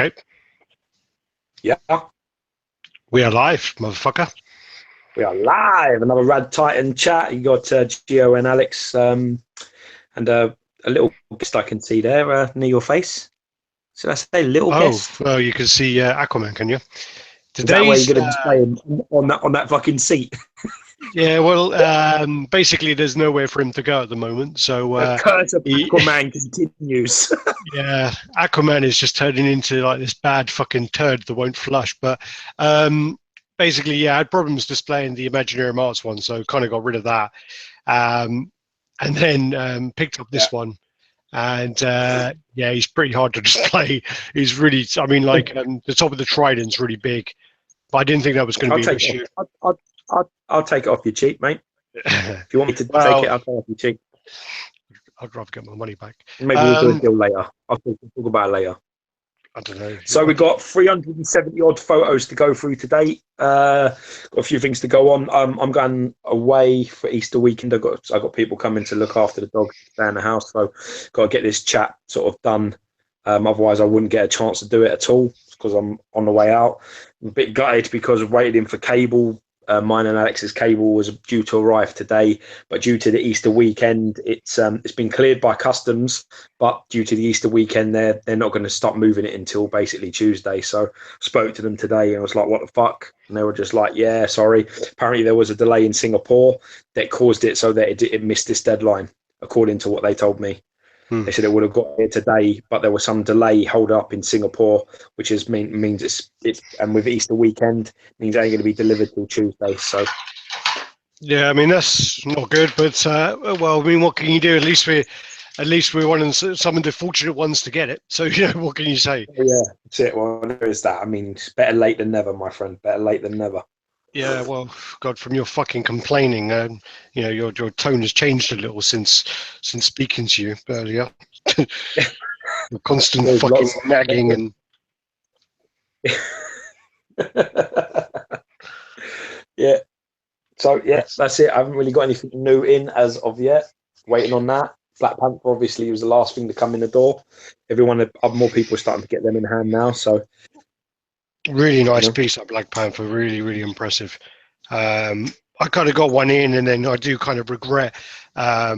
Okay. Yeah. We are live, motherfucker. We are live. Another RaddTitan chat. You got Gio and Alex, and a little guest I can see there near your face. So that's a little guest. Well, you can see Aquaman, can you? Is that where you're going to display him on that fucking seat? Yeah, well, basically, there's nowhere for him to go at the moment. So The curse of Aquaman continues. yeah, Aquaman is just turning into like this bad fucking turd that won't flush. But basically, yeah, I had problems displaying the Imaginary Mars one, so kind of got rid of that, and then picked up this one. And yeah, he's pretty hard to display. He's really, I mean, like the top of the trident's really big, but I didn't think that was going to be an issue. I'll take it off your cheap, mate. If you want me to take it, I'll take it off your cheap. I'd rather get my money back. Maybe we'll do a deal later. I'll talk about it later. I don't know. So we've got 370 odd photos to go through today. Got a few things to go on. I'm going away for Easter weekend. I've got people coming to look after the dogs, stay in the house. So got to get this chat sort of done. Otherwise, I wouldn't get a chance to do it at all because I'm on the way out. I'm a bit gutted because I've waited in for cable. Mine and Alex's cable was due to arrive today, but due to the Easter weekend, it's been cleared by customs. But due to the Easter weekend, they're not going to stop moving it until basically Tuesday. So I spoke to them today and I was like, "What the fuck?" And they were just like, "Yeah, sorry." Apparently, there was a delay in Singapore that caused it so that it missed this deadline, according to what they told me. They said it would have got here today, but there was some delay hold up in Singapore, which means it's and with Easter weekend means it ain't going to be delivered till Tuesday. So yeah, I mean that's not good, but well, I mean, what can you do? At least we're one of some of the fortunate ones to get it. So you know, what can you say? Yeah, that's it. Well, there is that. I mean, it's better late than never, my friend. Better late than never. Yeah, well, God, from your fucking complaining, you know, your tone has changed a little since speaking to you earlier. The constant There's fucking nagging and. Yeah. So yeah, that's it. I haven't really got anything new in as of yet. Waiting on that. Black Panther obviously was the last thing to come in the door. More people are starting to get them in hand now. So Really nice piece of Black Panther. Really, really impressive. I kind of got one in, and then I do kind of regret. I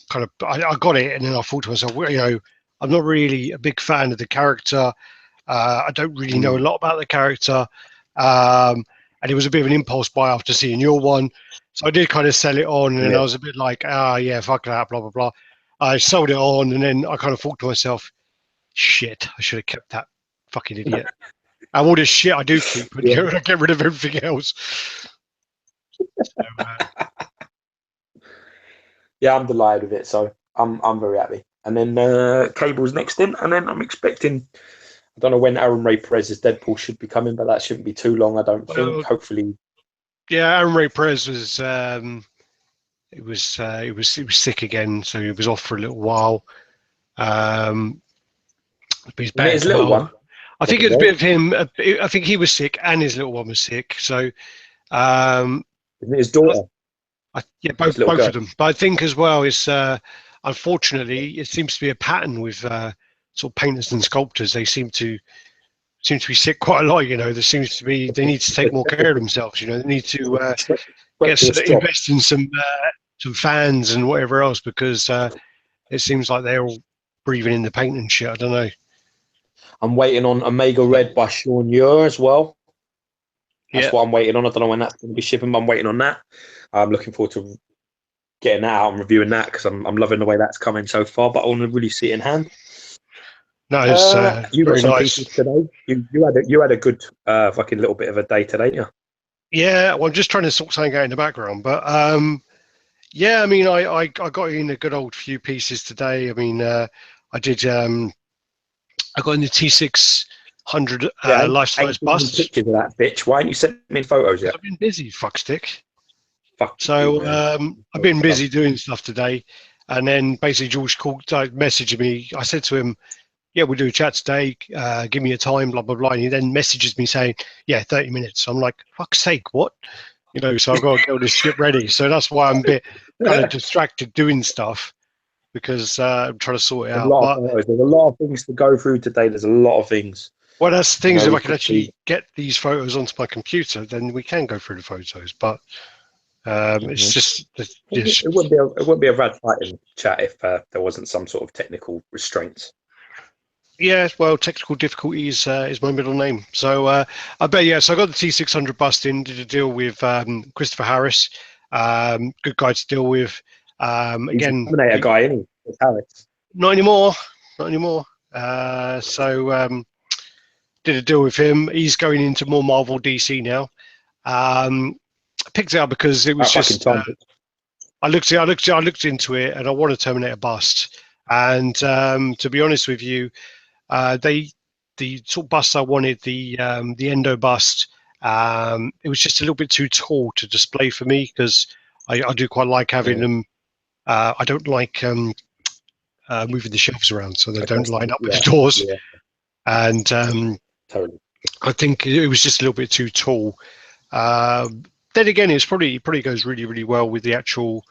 got it, and then I thought to myself, well, you know, I'm not really a big fan of the character. I don't really know a lot about the character, and it was a bit of an impulse buy after seeing your one. So I did kind of sell it on, and I was a bit like, yeah, fuck that, blah blah blah. I sold it on, and then I kind of thought to myself, shit, I should have kept that fucking idiot. And all this shit I do keep, and I get rid of everything else. So, yeah, I'm delighted with it. So I'm very happy. And then Cable's next in, and then I'm expecting. I don't know when Aaron Ray Perez's Deadpool should be coming, but that shouldn't be too long. I don't think. Hopefully. Yeah, Aaron Ray Perez was. It was sick again, so he was off for a little while. But he's back. His little one. I think it's a bit of him. I think he was sick, and his little one was sick. So, isn't it his daughter? Yeah, both of them. But I think as well is unfortunately it seems to be a pattern with sort of painters and sculptors. They seem to be sick quite a lot. You know, there seems to be they need to take more care of themselves. You know, they need to invest in some fans and whatever else because it seems like they're all breathing in the paint and shit. I don't know. I'm waiting on Omega Red by Sean Muir as well. That's what I'm waiting on. I don't know when that's going to be shipping, but I'm waiting on that. I'm looking forward to getting that out and reviewing that because I'm loving the way that's coming so far. But I want to really see it in hand. No, it's you got very some nice. pieces today. You had a good fucking little bit of a day today, yeah. Yeah, well, I'm just trying to sort something out in the background, but yeah, I mean, I got in a good old few pieces today. I mean, I did. I got in the T600 life-size bust. Pictures of that bitch. Why ain't you sent me photos yet? I've been busy, fuckstick. Fuck. So I've been busy doing stuff today, and then basically George messaged me. I said to him, "Yeah, we'll do a chat today. Give me a time, blah blah blah." And he then messages me saying, "Yeah, 30 minutes." So I'm like, "Fuck's sake, what?" You know. So I've got to get all this shit ready. So that's why I'm a bit kind of distracted doing stuff because I'm trying to sort it out. There's a lot of things to go through today. There's a lot of things. Well, that's the thing You is know, if we I can could be. actually get these photos onto my computer, then we can go through the photos. But it's Mhm. just, It just wouldn't be a RaddTitan chat if there wasn't some sort of technical restraints. yeah. Well, technical difficulties is my middle name. So I bet yeah. So I got the T600 bust in. Did a deal with Christopher Harris. Good guy to deal with. He's a Again, Terminator guy, isn't he? It's Alex. not anymore. Not anymore. So did a deal with him. He's going into more Marvel DC now. I picked it up because it was That fucking just time. I looked into it, and I want to terminate a bust. And to be honest with you, they the sort of bust I wanted, the endo bust, it was just a little bit too tall to display for me because I do quite like having them. I don't like moving the shelves around so they don't line up with Yeah, the doors. yeah, And totally. I think it was just a little bit too tall. Then again, it probably goes really really well with the actual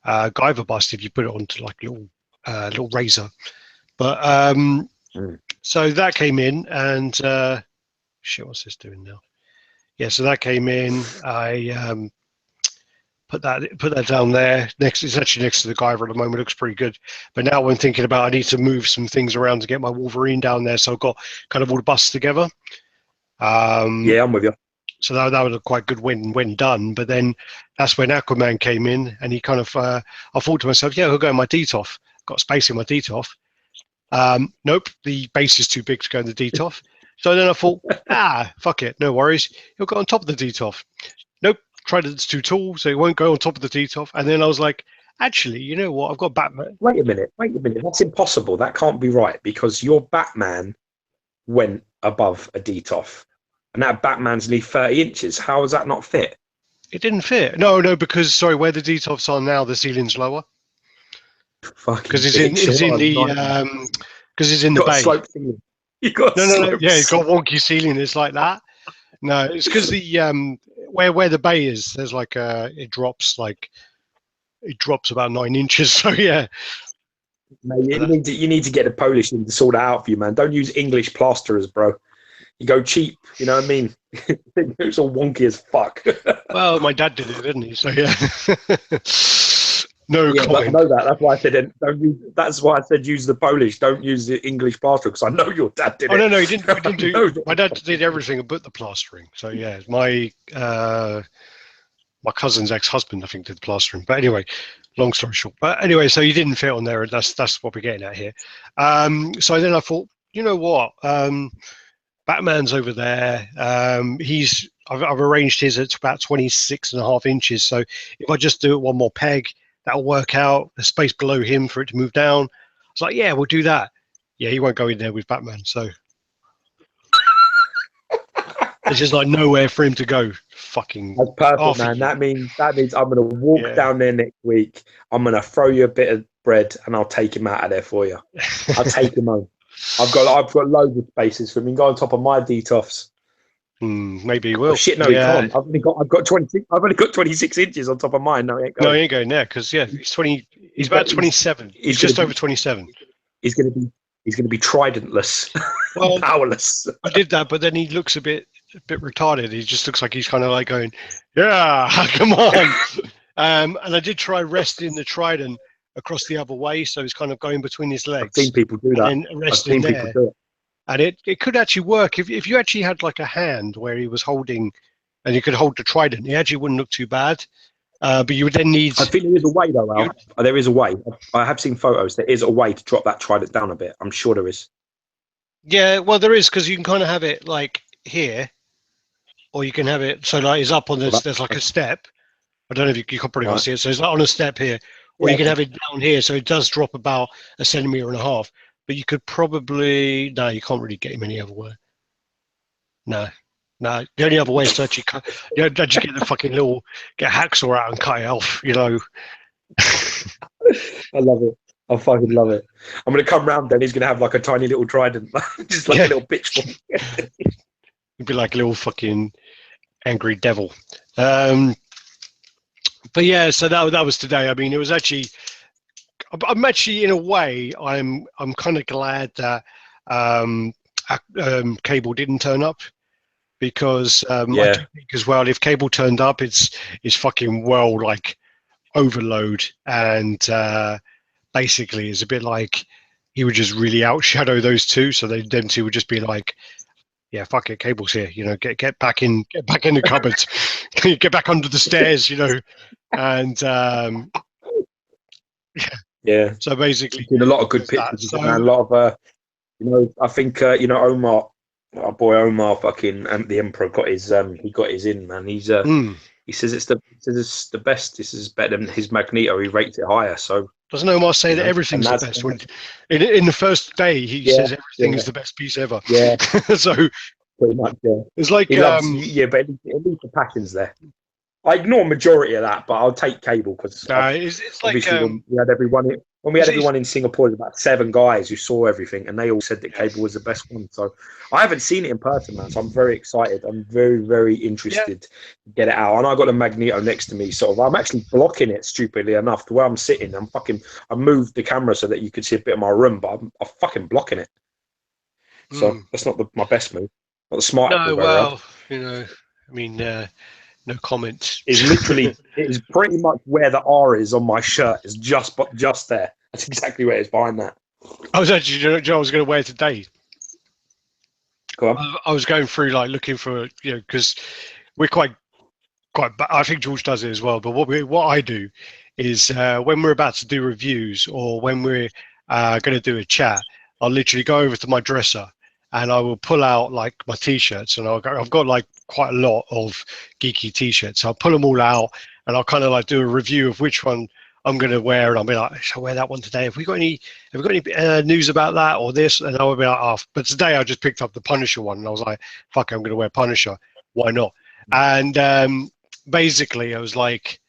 Guyver bust if you put it onto like a little razor. But Mm. so that came in, and shit, what's this doing now? Yeah, so that came in. I put that down there. Next, it's actually next to the Guyver at the moment. It looks pretty good. But now I'm thinking about I need to move some things around to get my Wolverine down there. So I've got kind of all the busts together. Um, Yeah, I'm with you. so that was a quite good when done. But then that's when Aquaman came in, and he kind of I thought to myself, yeah, he'll go in my DTOF. Got space in my DTOF. Nope, the base is too big to go in the DTOF. So then I thought, fuck it, no worries. He'll go on top of the DTOF. Nope, Trident's too tall, so it won't go on top of the DTOF. And then I was like, actually, you know what? I've got Batman. Wait a minute. That's impossible. That can't be right because your Batman went above a DTOF, and that Batman's nearly 30 inches. How does that not fit? It didn't fit. No, because sorry, where the DTOFs are now, the ceiling's lower because Fucking bitch. it's in What a the nightmare. because it's in the Got a bay. slope ceiling. You got a No. slope Yeah, it's got ceiling. wonky ceiling. It's like that. No, it's because the where the bay is, there's like it drops about 9 inches. So yeah, Mate, you need to get the Polish in to sort it out for you, man. Don't use English plasterers, bro. You go cheap. You know what I mean? It's all wonky as fuck. well, my dad did it, didn't he? So yeah, no Yeah, but I comment. know that. That's why I said don't use. That's why I said use the Polish. Don't use the English plaster because I know your dad did Oh it. no, he didn't. We didn't do. No, My dad did everything but the plastering. So yeah, my cousin's ex-husband, I think, did the plastering. But anyway, long story short. But anyway, so he didn't fit on there, and that's what we're getting at here. So then I thought, you know what? Batman's over there. I've arranged his at about 26.5 inches. So if I just do it one more peg, that'll work out. The space below him for it to move down. I was like, yeah, we'll do that. Yeah, he won't go in there with Batman. So there's just like nowhere for him to go. Fucking that's perfect, half a man. year. That means I'm gonna walk Yeah. down there next week. I'm gonna throw you a bit of bread and I'll take him out of there for you. I'll take him home. I've got loads of spaces for him. He can go on top of my DTOFs. Maybe he Oh will. shit, no, he Yeah. can't. I've got 26. I've only got 26 inches on top of mine. No, he ain't No, going. he ain't going there because yeah, he's 20. He's He's, about 27. He's gonna just be over 27. he's gonna be tridentless, Well, powerless. I did that, but then he looks a bit retarded. He just looks like he's kind of like going, "Yeah, come on." And I did try resting the trident across the other way, so it's kind of going between his I've seen legs people do that. and then I've resting seen people there. do it. And it could actually work if you actually had like a hand where he was holding, and you could hold the trident. It actually wouldn't look too bad. But you would then need I think there is a way though, you. Al. There is a way. I have seen photos. There is a way to drop that trident down a bit. I'm sure there is. Yeah, well, there is because you can kind of have it like here, or you can have it so like it's up on this. Well, There's like a step. I don't know if you can probably can't right. see it. So it's like on a step here, or you Yeah. can have it down here. So it does drop about 1.5 centimeters. But you could probably no, you can't really get him any other way. No, no. The only other way is to actually cut. You know, actually get the fucking get a hacksaw out and cut it off. You know. I love it. I fucking love it. I'm gonna come round then. He's gonna have like a tiny little trident, just like Yeah. a little pitchfork. It'd be like a little fucking angry devil. But yeah, so that was today. I mean, it was actually. I'm actually in a way. I'm kind of glad that Cable didn't turn up, because I Yeah, do think as well, if Cable turned up, it's fucking well like overload, and basically it's a bit like he would just really outshadow those two, so them two would just be like, yeah, fuck it, Cable's here, you know, get back in the cupboard, get back under the stairs, you know, and yeah. so basically Seen a lot of good there's that. pictures, man. So A lot of you know, I think Omar, our boy Omar, fucking the Emperor got his he got his in, man. He says it's the best. This is better than his Magneto. He rates it higher. So doesn't Omar say you that know, and everything's the that's best? When in the first day he yeah, says everything yeah, is the best piece ever. yeah, So pretty much. Yeah, it's like he loves but at least the passion's there. I ignore majority of that, but I'll take Cable because it's like obviously when we had everyone in Singapore, there was about 7 guys who saw everything, and they all said that Cable was the best one. So I haven't seen it in person, man. So I'm very excited. I'm very, very interested to get it out. And I got a Magneto next to me, sort of. I'm actually blocking it, stupidly enough, to where I'm sitting. I moved the camera so that you could see a bit of my room, but I'm fucking blocking it. So that's not my best move, not the smartest no, move I ever had. well, you know, I mean, no comment. Is literally it is pretty much where the R is on my shirt. It's just there. That's exactly where it's behind that. I was actually, you know, I was going to wear it today. Go on. I was going through like looking for, you know, because we're quite. I think George does it as well. But what I do is when we're about to do reviews or when we're going to do a chat, I'll literally go over to my dresser and I will pull out like my t-shirts, and I've got like quite a lot of geeky t-shirts. So I'll pull them all out and I'll kind of like do a review of which one I'm going to wear, and I'll be like, shall I wear that one today? Have we got any news about that or this? And I'll be like, oh, but today I just picked up the Punisher one and I was like, fuck, I'm going to wear Punisher. Why not? And basically I was like,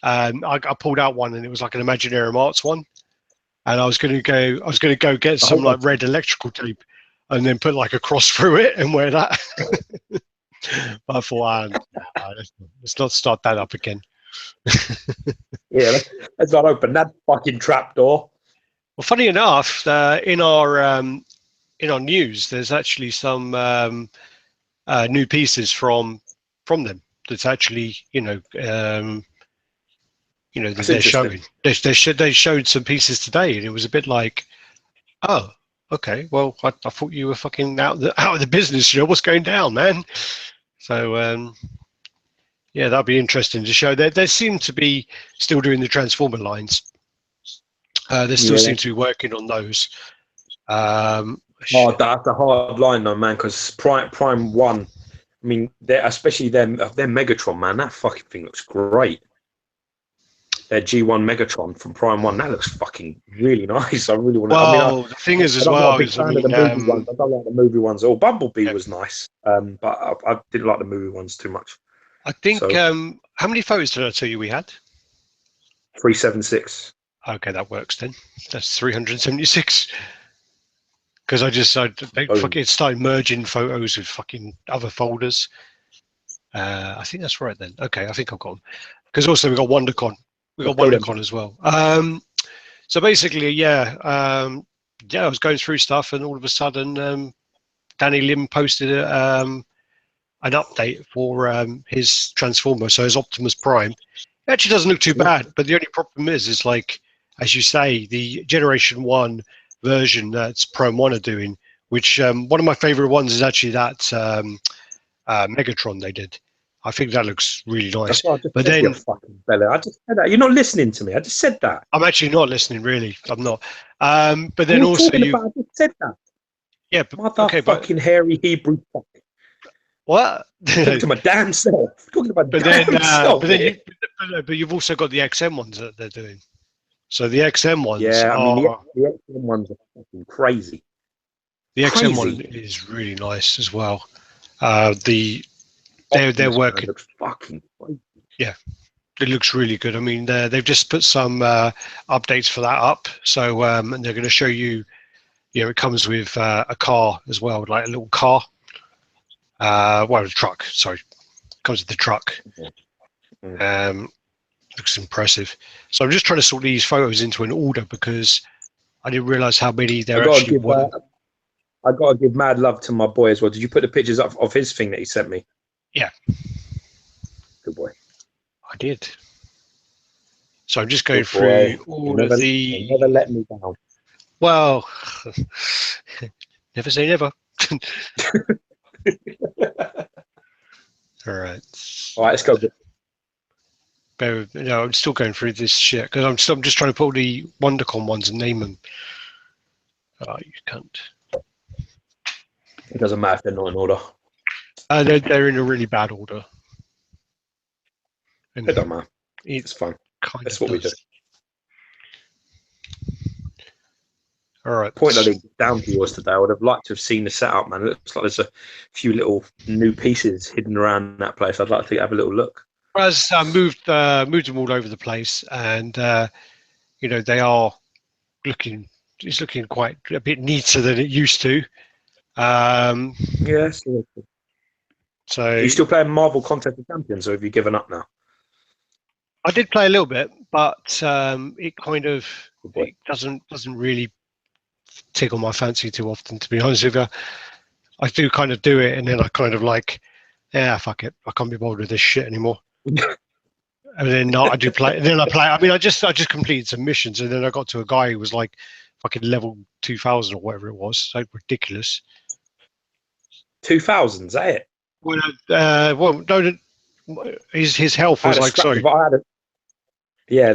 I pulled out one and it was like an Imaginarium Arts one, and I was going to go get some like red electrical tape and then put like a cross through it and wear that. But I thought, let's not start that up again. Yeah, let's not open that fucking trapdoor. Well, funny enough, in our news, there's actually some new pieces from them. That's actually, they're showing. They showed some pieces today, and it was a bit like, oh, okay. Well, I thought you were fucking out of the business. You know what's going down, man. So yeah, that'd be interesting to show. They seem to be still doing the Transformer lines. They still seem to be working on those. That's a hard line though, man. Because Prime 1. I mean, especially their Megatron, man. That fucking thing looks great. Their G1 Megatron from Prime 1, that looks fucking really nice. I really want to. Well, the thing is as well is, I don't like the movie ones. Oh, Bumblebee was nice, but I didn't like the movie ones too much. I think. How many photos did I tell you we had? 376. Okay, that works then. That's 376. Because it started merging photos with fucking other folders. I think that's right then. Okay, I think I've got them. Because also we got WonderCon. We got WonderCon as well. So basically, I was going through stuff, and all of a sudden, Danny Lim posted an update for his Transformer, so his Optimus Prime. It actually doesn't look too bad, but the only problem is like, as you say, the Generation 1 version that's Prime 1 are doing, which one of my favorite ones is actually that Megatron they did. I think that looks really nice. But then, fucking fella, I just said that. You're not listening to me. I just said that. I'm actually not listening, really. I'm not. But then also I just said that. Yeah, but fucking hairy Hebrew fuck. What? Talking to my damn self. Talking about self. But you've also got the XM ones that they're doing. So the XM ones, the XM ones are fucking crazy. The XM one is really nice as well. They're working. Looks fucking crazy. Yeah, it looks really good. I mean, they've just put some updates for that up. So and they're going to show you. It comes with a car as well, like a little car. A truck. Sorry, comes with the truck. Looks impressive. So I'm just trying to sort these photos into an order because I didn't realize how many there actually were. I got to give mad love to my boy as well. Did you put the pictures up of his thing that he sent me? Yeah. Good boy. I did. So I'm just going Good boy. through all of the. Never let me down. Well, never say never. All right. All right, let's go. No, I'm still going through this shit because I'm just trying to pull the WonderCon ones and name them. Oh, you can't. It doesn't matter if they're not in order. They're in a really bad order. It don't matter. It's fine. That's what we do. All right. Point I didn't get down to yours today. I would have liked to have seen the setup, man. It looks like there's a few little new pieces hidden around that place. I'd like to have a little look. As I moved them all over the place, and they are looking. It's looking quite a bit neater than it used to. Yes. So, are you still playing Marvel Contest of Champions, or have you given up now? I did play a little bit, but it kind of it doesn't really tickle my fancy too often, to be honest with you. I do kind of do it, and then I kind of like, yeah, fuck it, I can't be bothered with this shit anymore. And then I do play. And then I play. I mean, I just completed some missions, and then I got to a guy who was like fucking level 2000 or whatever it was. So ridiculous. 2000, is that it? Well, no, his health was like sorry. Yeah,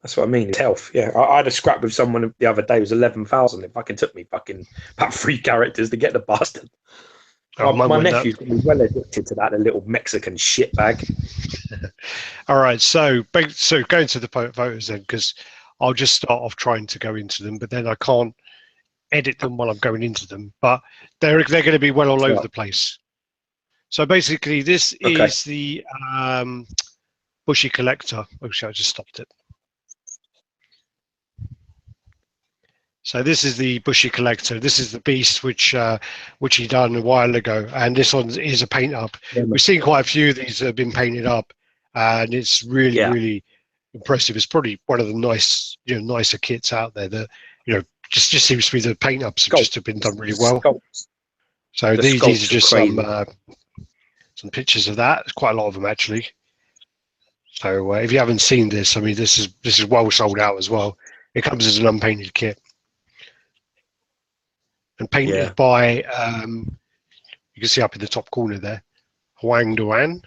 that's what I mean. His health. Yeah, I had a scrap with someone the other day. It was 11,000. It fucking took me about 3 characters to get the bastard. Oh, my nephew's going to be well addicted to that, the little Mexican shitbag. All right, so going to the photos then, because I'll just start off trying to go into them, but then I can't edit them while I'm going into them. But they're going to be well all over the place. So basically, this is the Bushy Collector. Oh, shit, I just stopped it. So this is the Bushy Collector. This is the Beast, which he done a while ago, and this one is a paint up. Yeah, we've seen quite a few of these that have been painted up, and it's really impressive. It's probably one of the nicer kits out there that just seems to be the paint ups have just been done really well. So these are just some pictures of that. There's quite a lot of them actually. So if you haven't seen this, I mean, this is well sold out as well. It comes as an unpainted kit. And painted by, you can see up in the top corner there, Huang Duan.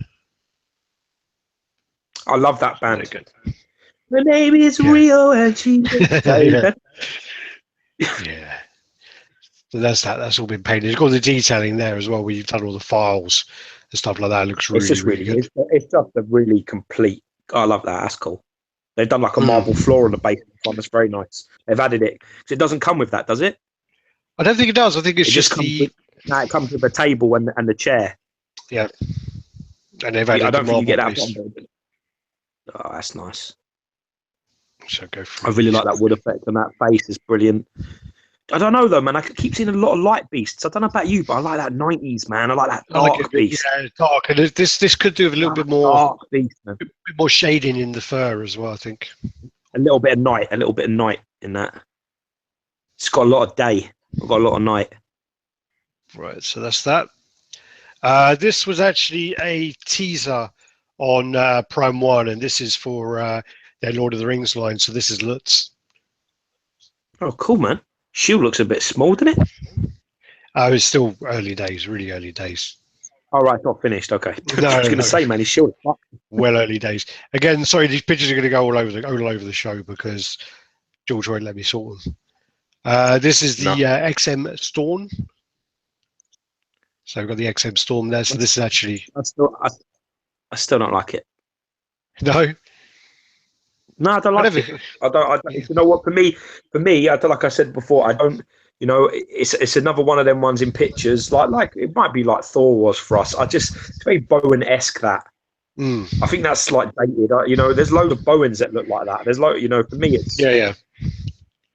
I love that band. The name is Rio and she. Yeah. So that's all been painted. It's got the detailing there as well, where you've done all the files and stuff like that. It looks really good. It's just a really complete. I love that. That's cool. They've done like a marble floor on the base. That's very nice. They've added it. It doesn't come with that, does it? I don't think it does. I think it just it comes with a table and the chair. Yeah. And they've added I don't think you get that. Oh, that's nice. So go for I really like that wood effect on that face. It's brilliant. I don't know though, man. I keep seeing a lot of light beasts. I don't know about you, but I like that 90s, man. I like that dark beast. Yeah, dark. And this could do with a little bit more dark beast, man. A bit more shading in the fur as well, I think. A little bit of night in that. It's got a lot of day. I've got a lot of night. Right, so that's that. This was actually a teaser on Prime 1, and this is for their Lord of the Rings line. So this is Lutz. Oh, cool, man. Shield looks a bit small, doesn't it? It's still early days, really early days. All right, not finished. Okay. No, I was going to say, man, his shield. Well, early days. Again, sorry, these pictures are going to go all over the show because George won't let me sort them. This is the XM Storm. So we've got the XM Storm there. So this is actually. I still don't like it. No. No, I don't like it. I don't. You know what? For me, I don't, like I said before, I don't. It's another one of them ones in pictures. Like it might be like Thor was for us. It's very Bowen-esque that. I think that's like dated. There's loads of Bowens that look like that. There's for me, it's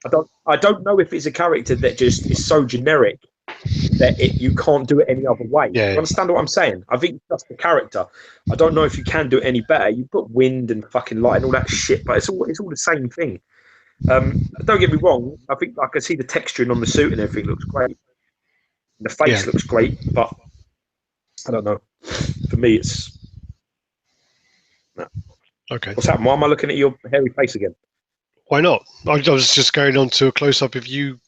I don't know if it's a character that just is so generic that you can't do it any other way. You understand what I'm saying? I think that's the character. I don't know if you can do it any better. You put wind and fucking light and all that shit, but it's all the same thing. Don't get me wrong. I think I can see the texturing on the suit and everything looks great. The face looks great, but I don't know. For me, it's Okay. What's happened? Why am I looking at your hairy face again? Why not? I was just going on to a close up. If you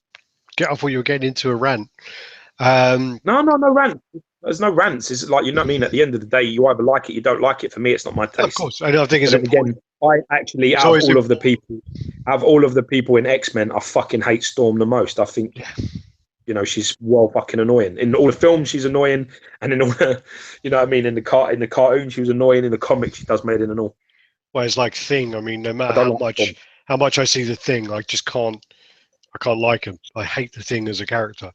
get off, you were getting into a rant. No rant. There's no rants. It's like, you know what I mean? At the end of the day, you either like it, you don't like it. For me, it's not my taste. Of course, I think it's but then important. again, I actually, out of all of the people in X-Men, I fucking hate Storm the most. I think, you know, she's well fucking annoying. In all the films, she's annoying, and in all the, you know what I mean, in the cartoon, she was annoying. In the comics, she does made in and all. Whereas like Thing, I mean, no matter how much I see the Thing, I just can't like him. I hate the Thing as a character.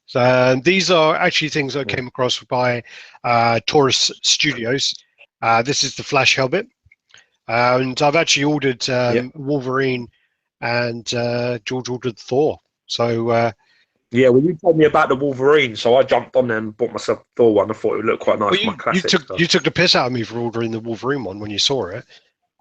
So these are actually things I came across by Taurus Studios. This is the Flash helmet, and I've actually ordered Wolverine, and George ordered Thor. So well, you told me about the Wolverine, so I jumped on there and bought myself Thor one. I thought it would look quite nice. Well, you took the piss out of me for ordering the Wolverine one when you saw it.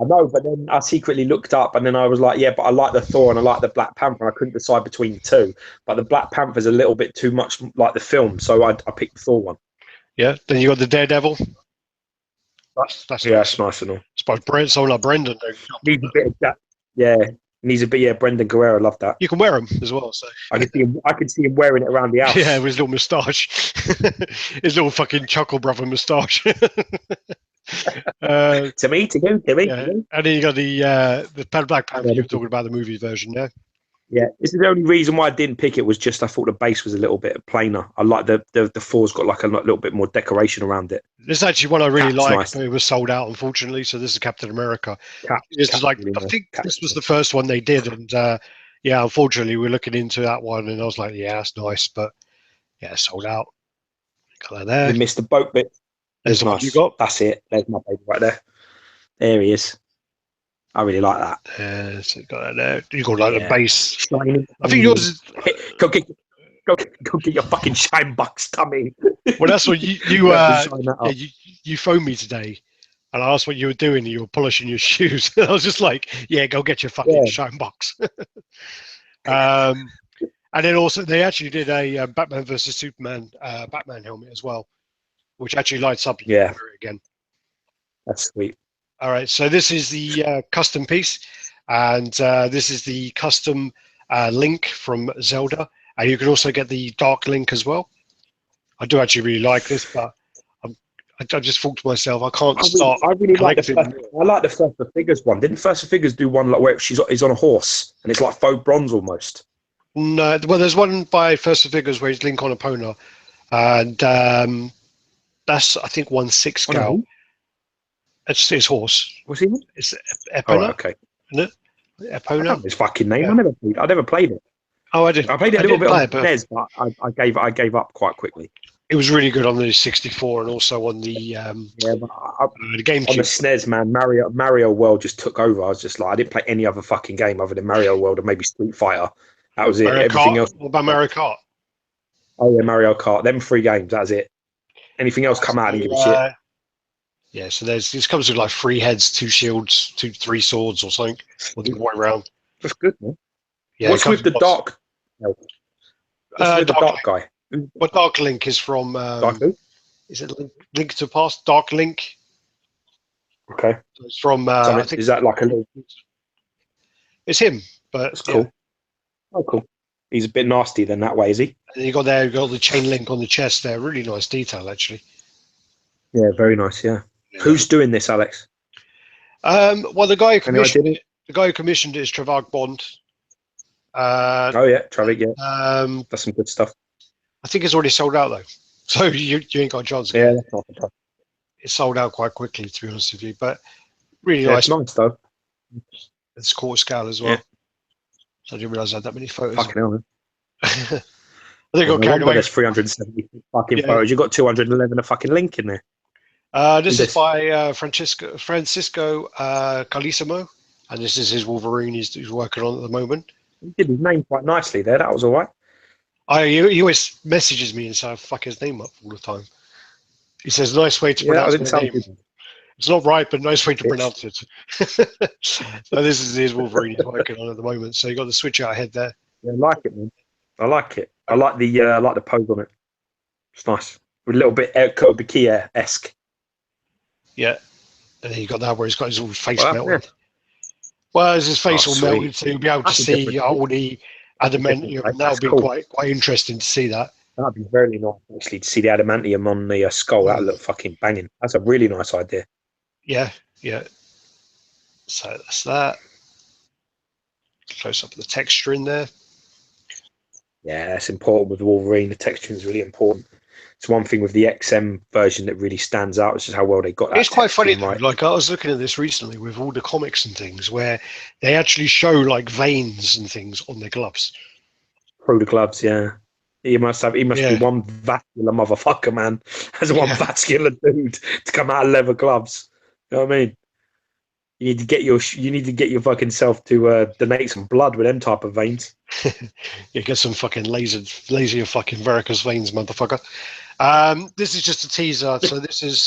I know, but then I secretly looked up, and then I was like, yeah, but I like the Thor and I like the Black Panther. I couldn't decide between the two, but the Black Panther's a little bit too much like the film, so I picked the Thor one. Yeah, then you got the Daredevil. That's nice. That's nice and all. It's someone like Brendan. Needs a bit of that. Yeah, needs a bit. Yeah, Brendan Guerrero, love that. You can wear him as well. So I could see him wearing it around the house. Yeah, with his little moustache, his little fucking Chuckle Brother moustache. To me. Yeah. And then you got the Black Panther. You were talking about the movie version, yeah. Yeah, this is the only reason why I didn't pick it. Was just I thought the base was a little bit plainer. I like the Thor's got like a little bit more decoration around it. This is actually one I really like. Nice. It was sold out, unfortunately. So this is Captain America. I think this was the first one they did, and yeah, unfortunately, we're looking into that one, and I was like, yeah, that's nice, but yeah, sold out. Got that there. You missed the boat bit. There's nice. You got. That's it. There's my baby right there. There he is. I really like that. So you got that there. You got like the base. I think yours is. Go get your fucking shine box, Tommy. Well, that's what you phoned me today, and I asked what you were doing. And you were polishing your shoes. I was just like, yeah, go get your fucking shine box. And then also they actually did a Batman versus Superman Batman helmet as well, which actually lights up. Yeah. Again. That's sweet. All right, so this is the custom piece, and this is the custom Link from Zelda. And you can also get the Dark Link as well. I do actually really like this, but I just thought to myself, I can't start. I really like the First of Figures one. Didn't First of Figures do one like where he's on a horse and it's like faux bronze almost? No, well, there's one by First of Figures where he's Link on Epona, and that's I think 1/6 scale. It's his horse. Was he? It's Epona. Oh, okay. Isn't it? Epona. His fucking name. Yeah. I never played it. Oh, I did. I played it a little bit on NES, but I gave up quite quickly. It was really good on the 64 and also on the the GameCube. On the SNES, man, Mario World just took over. I was just like, I didn't play any other fucking game other than Mario World and maybe Street Fighter. That was it. Everything else. What about Mario Kart? Oh yeah, Mario Kart. Them 3 games. That's it. Anything else come out and give a shit. Yeah, so this comes with like 3 heads, 2 shields, 3 swords or something. Or the way around. That's good, man. Yeah, what's with the dark? What's with the dark guy? What Dark Link is from? Dark who? Is it Link to the Past? Dark Link. Okay. So it's from. I think, is that like a little? It's him, but that's cool. Yeah. Oh, cool. He's a bit nasty then that way, is he? And you got the chain link on the chest there. Really nice detail, actually. Yeah, very nice. Yeah. Who's doing this, Alex? Well, the guy who commissioned it is Travag Bond. Oh yeah, Travag. Yeah. That's some good stuff. I think it's already sold out though, so you ain't got a chance. Yeah, that's not the It's sold out quite quickly, to be honest with you. But really nice. It's nice though. It's quarter scale as well. Yeah. So I didn't realise I had that many photos. Fucking hell, man. I think I got carried away. There's 370 fucking photos. You got 211 a fucking link in there. This is by Francisco Carlissimo, and this is his Wolverine he's working on at the moment. He did his name quite nicely there. That was all right. He always messages me and says I fuck his name up all the time. He says nice way to pronounce my name. Good. It's not right, but nice way to pronounce it. So this is his Wolverine he's working on at the moment. So you got the switch out head there. Yeah, I like it, man. I like it. I like the pose on it. It's nice. With a little bit Kotobukiya-esque. Yeah. And then you got that where he's got his all face Well, melted. Well, as his face all sweet. melted, so you'll be able to That's a see different all the adamantium. right? That That's would be cool. quite interesting to see that. That'd be very nice, actually, to see the adamantium on the skull. That'd look fucking banging. That's a really nice idea. Yeah, yeah. So that's that. Close up the texture in there. Yeah, that's important with Wolverine. The texture is really important. It's one thing with the XM version that really stands out, which is how well they got that. It's quite funny though. Right. Like I was looking at this recently with all the comics and things where they actually show like veins and things on their gloves. Through the gloves, yeah. He must be one vascular motherfucker, man. As one vascular dude to come out of leather gloves. You know what I mean? You need to get your fucking self to donate some blood with them type of veins. You get some fucking laser fucking varicose veins, motherfucker. This is just a teaser. So this is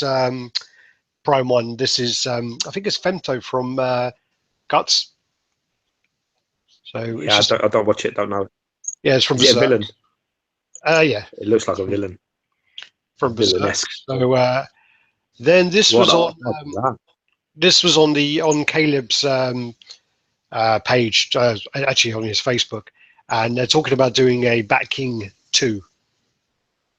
Prime One. This is I think it's Femto from Guts. So yeah, I don't watch it. Don't know. Yeah, it's from Is it Berserk. a villain? Yeah, it looks like a villain. From Berserk. So then this was on. This was on Caleb's page, actually on his Facebook, and they're talking about doing a Bat King 2.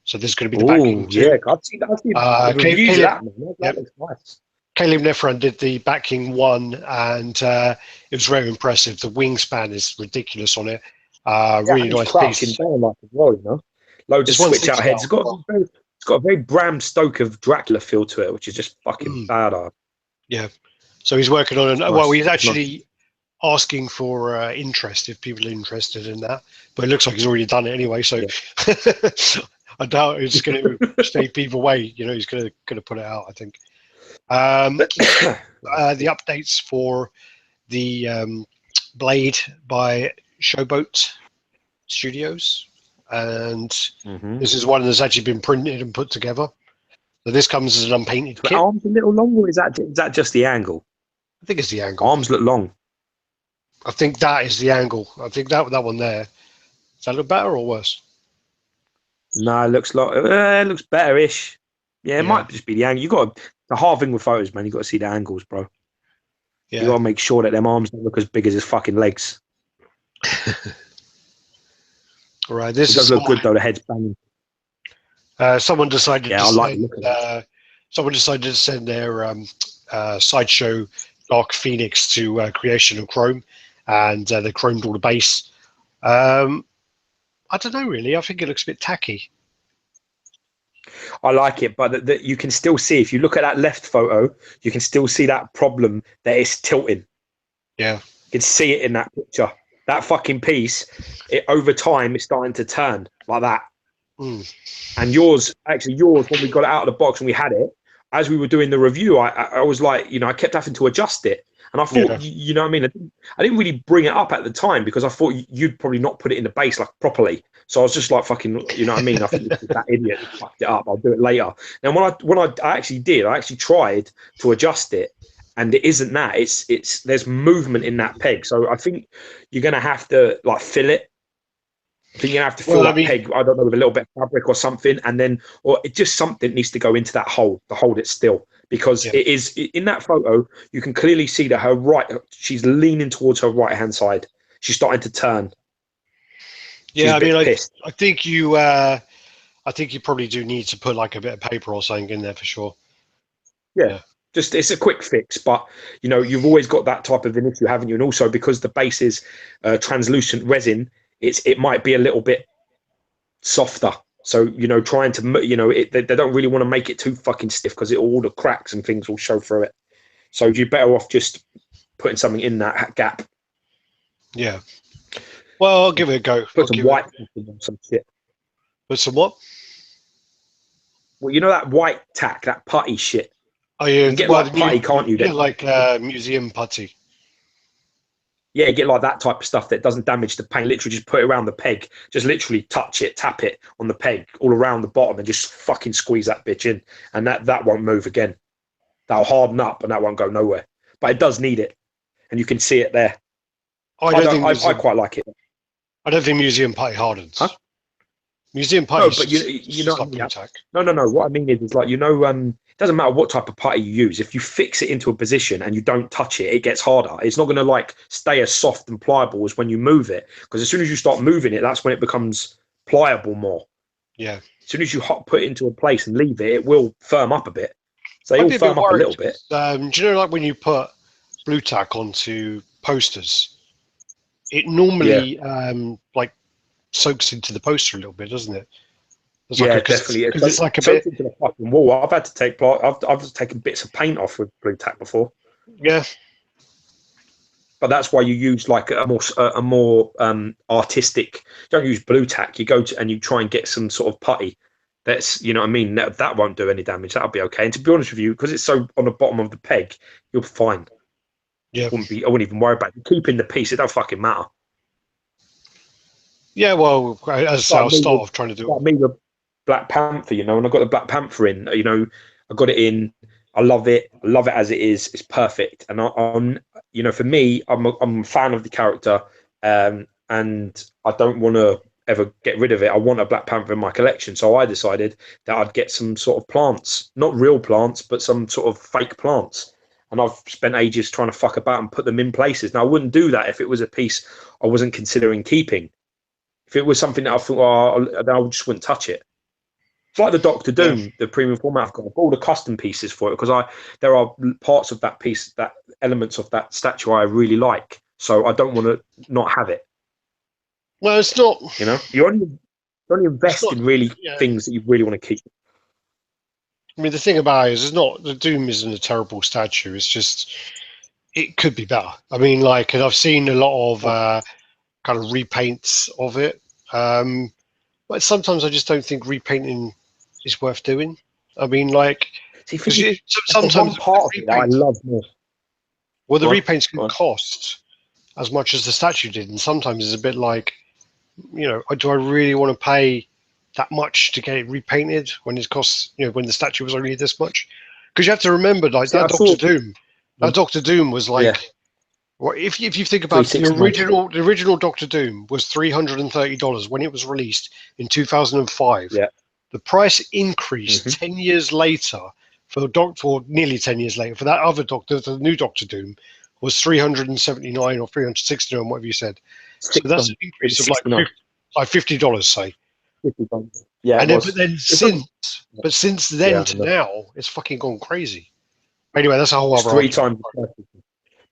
So this is going to be the Bat King 2. Yeah, I've seen the reviews of that, man. That looks nice. Caleb Nefran did the Bat King 1, and it was very impressive. The wingspan is ridiculous on it. Really nice piece. Down like as well, you know? Loads of switch out heads. It's got a very Bram Stoker Dracula feel to it, which is just fucking badass. Yeah. So he's working on well, he's actually asking for interest if people are interested in that. But it looks like he's already done it anyway. So I doubt it's going to stay people away. You know, he's going to put it out, I think. The updates for the Blade by Showboat Studios. And this is one that's actually been printed and put together. So this comes as an unpainted kit. Arms a little long, or is that just the angle? I think it's the angle. Arms look long. I think that is the angle. I think that one there. Does that look better or worse? No, it looks better-ish. Yeah, it might just be the angle. You got the hard thing with photos, man. You got to see the angles, bro. Yeah. You got to make sure that them arms don't look as big as his fucking legs. All right, this does look good though. The head's banging. Someone decided. Yeah, I like the look of that. Someone decided to send their Sideshow Dark Phoenix to creation of Chrome, and they chromed all the base. I don't know, really. I think it looks a bit tacky. I like it, but you can still see, if you look at that left photo, you can still see that problem that it's tilting. Yeah. You can see it in that picture. That fucking piece, over time, is starting to turn like that. And yours, when we got it out of the box and we had it, as we were doing the review, I was like, I kept having to adjust it. And I thought, you know what I mean? I didn't really bring it up at the time because I thought you'd probably not put it in the base like properly. So I was just like, fucking, you know what I mean? I think that idiot fucked it up. I'll do it later. Now, when I actually did, I actually tried to adjust it. And it isn't that. There's movement in that peg. So I think you're going to have to like fill it. I think you're going to have to fill that peg, I don't know, with a little bit of fabric or something. And then, or it just something needs to go into that hole to hold it still. Because it is, in that photo, you can clearly see that she's leaning towards her right-hand side. She's starting to turn. Yeah, I mean, I think you probably do need to put like a bit of paper or something in there for sure. Yeah. Just it's a quick fix, but you've always got that type of an issue, haven't you? And also because the base is translucent resin, it might be a little bit softer. So trying to they don't really want to make it too fucking stiff because all the cracks and things will show through it. So you're better off just putting something in that gap. Yeah. Well, I'll give it a go. Put some white on some shit. Put some what? Well, that white tack, that putty shit. Oh yeah, you get like putty, can't you? Get like museum putty. Yeah, get like that type of stuff that doesn't damage the paint. Literally, just put it around the peg. Just literally touch it, tap it on the peg all around the bottom, and just fucking squeeze that bitch in, and that won't move again. That'll harden up, and that won't go nowhere. But it does need it, and you can see it there. I quite like it. I don't think museum putty hardens. Huh? Museum No, putty's but it's you know just what I like mean. blue tack. No. What I mean is like it doesn't matter what type of putty you use. If you fix it into a position and you don't touch it, it gets harder. It's not going to like stay as soft and pliable as when you move it. Because as soon as you start moving it, that's when it becomes pliable more. Yeah. As soon as you put it into a place and leave it, it will firm up a bit. So they I'd all be a bit firm up a worried little bit. 'cause, do you know, like when you put blue tack onto posters, it Yeah, normally like soaks into the poster a little bit, doesn't it? It's like yeah, because definitely. it's like a Soaked bit. into the fucking wall. I've had to take I've taken bits of paint off with blue tack before. Yeah, But that's why you use like a more artistic. You don't use blue tack. You go to and you try and get some sort of putty. That's you know what I mean. That won't do any damage. That'll be okay. And to be honest with you, because it's so on the bottom of the peg, you're fine. yeah, I wouldn't even worry about it. Keeping the piece. It don't fucking matter. yeah. Well, as I It's say, like I'll me start with off trying to do it. like me with Black Panther. And I got the Black Panther in. I got it in. I love it. I love it as it is. It's perfect. And for me, I'm a fan of the character, and I don't want to ever get rid of it. I want a Black Panther in my collection, so I decided that I'd get some sort of plants, not real plants, but some sort of fake plants. And I've spent ages trying to fuck about and put them in places. Now I wouldn't do that if it was a piece I wasn't considering keeping. If it was something that I thought, then I just wouldn't touch it. It's like the Doctor Yeah. Doom, the premium format. I've got all the custom pieces for it because there are parts of that piece, that elements of that statue I really like. So I don't want to not have it. Well, it's not. You only It's invest not. in really Yeah. things that you really want to keep. I mean, the thing about it is, it's not the Doom isn't a terrible statue. It's just it could be better. I mean, like, and I've seen a lot of kind of repaints of it. But sometimes I just don't think repainting is worth doing. I mean, like, See, because that's the sometimes one the part of it that I repaints, love more. well, the Go on, repaints go can on. cost as much as the statue did, and sometimes it's a bit like, do I really want to pay that much to get it repainted when it costs, when the statue was only this much? Because you have to remember, like See, I thought, That Doctor Doom was yeah, like, well, if you think about it, 369. the original Doctor Doom was $330 when it was released in 2005. Yeah. The price increased Mm-hmm. 10 years later for nearly 10 years later for that other Doctor, the new Doctor Doom, was 379 or 369, whatever you said. So that's an increase of like 69. $50, say. 50 pounds. Yeah, it And then, was. It's but since then yeah, to now, it's fucking gone crazy. Anyway, that's a whole it's other three argument. times the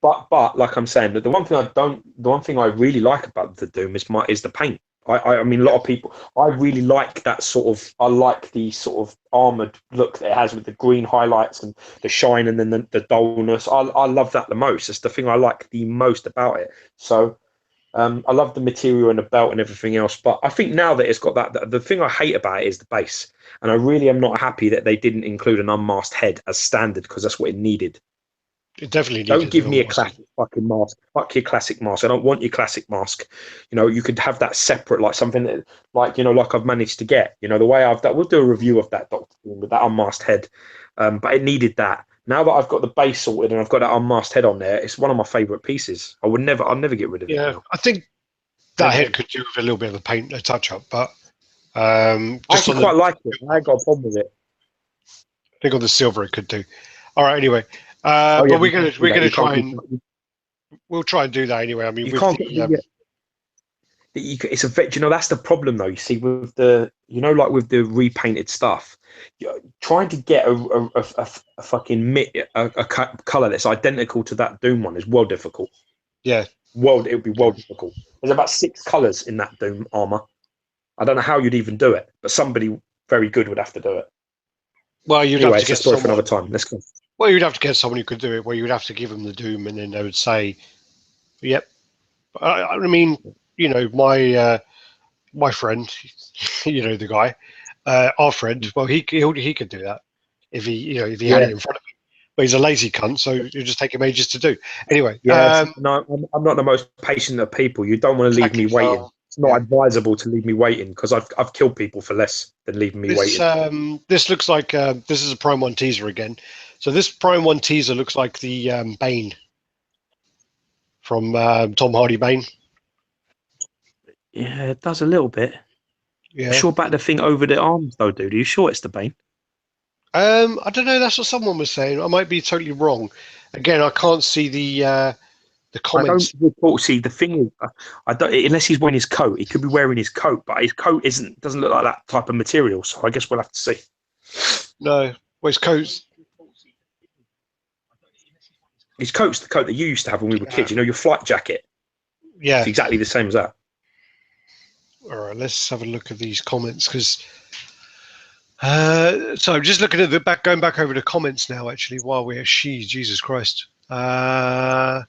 price. But like I'm saying, that the one thing I really like about the Doom is the paint. I mean, a lot Yeah, of people. I really like that sort of. I like the sort of armored look that it has with the green highlights and the shine, and then the dullness. I love that the most. It's the thing I like the most about it. So I love the material and the belt and everything else. But I think now that it's got that, the thing I hate about it is the base. And I really am not happy that they didn't include an unmasked head as standard because that's what it needed. it definitely Don't needed give an me a almost. classic fucking mask. Fuck your classic mask. I don't want your classic mask. You could have that separate, like something that, like I've managed to get. The way I've done. We'll do a review of that Doctor with that unmasked head. But it needed that. Now that I've got the base sorted and I've got that unmasked head on there, it's one of my favourite pieces. I'll never get rid of it Yeah, now. I think that Never. head could do with a little bit of a paint, a touch up, but I just actually on the, quite like it. I ain't got a problem with it. I think on the silver it could do. All right, anyway, Oh yeah, but we're you gonna can't do we're that. gonna You can't. try and we'll try and do that anyway. I mean, You with can't get it's a that's the problem though. You see, with the like with the repainted stuff, trying to get a fucking color that's identical to that Doom one is well difficult. yeah, It would be well difficult. There's about 6 colors in that Doom armor. I don't know how you'd even do it, but somebody very good would have to do it. well, you'd have Anyway, to it's a get story for another someone. time. Let's go. Well, you'd have to get someone who could do it. Where you'd have to give them the Doom, and then they would say, "Yep." I mean, my friend, the guy, our friend. Well, he could do that if he had Yeah, it in front of him. But he's a lazy cunt, so it would just take him ages to do. Anyway, yes. No, I'm not the most patient of people. You don't want to leave exactly. me waiting. So It's not yeah, advisable to leave me waiting because I've killed people for less than leaving me this waiting. this looks like this is a Prime One teaser again. So this Prime One teaser looks like the Bane from Tom Hardy Bane. Yeah, it does a little bit. Yeah. Sure about the thing over the arms though, dude. Are you sure it's the Bane? I don't know. That's what someone was saying. I might be totally wrong. Again, I can't see the I don't comments. report. See, the thing is, I don't unless he's wearing his coat. He could be wearing his coat, but his coat doesn't look like that type of material. So I guess we'll have to see. No, waistcoats. His coat's the coat that you used to have when we were kids. You know, your flight jacket. Yeah. It's exactly the same as that. All right. Let's have a look at these comments because. So I'm just looking at going back over the comments now. Actually, while we're Jesus Christ. There's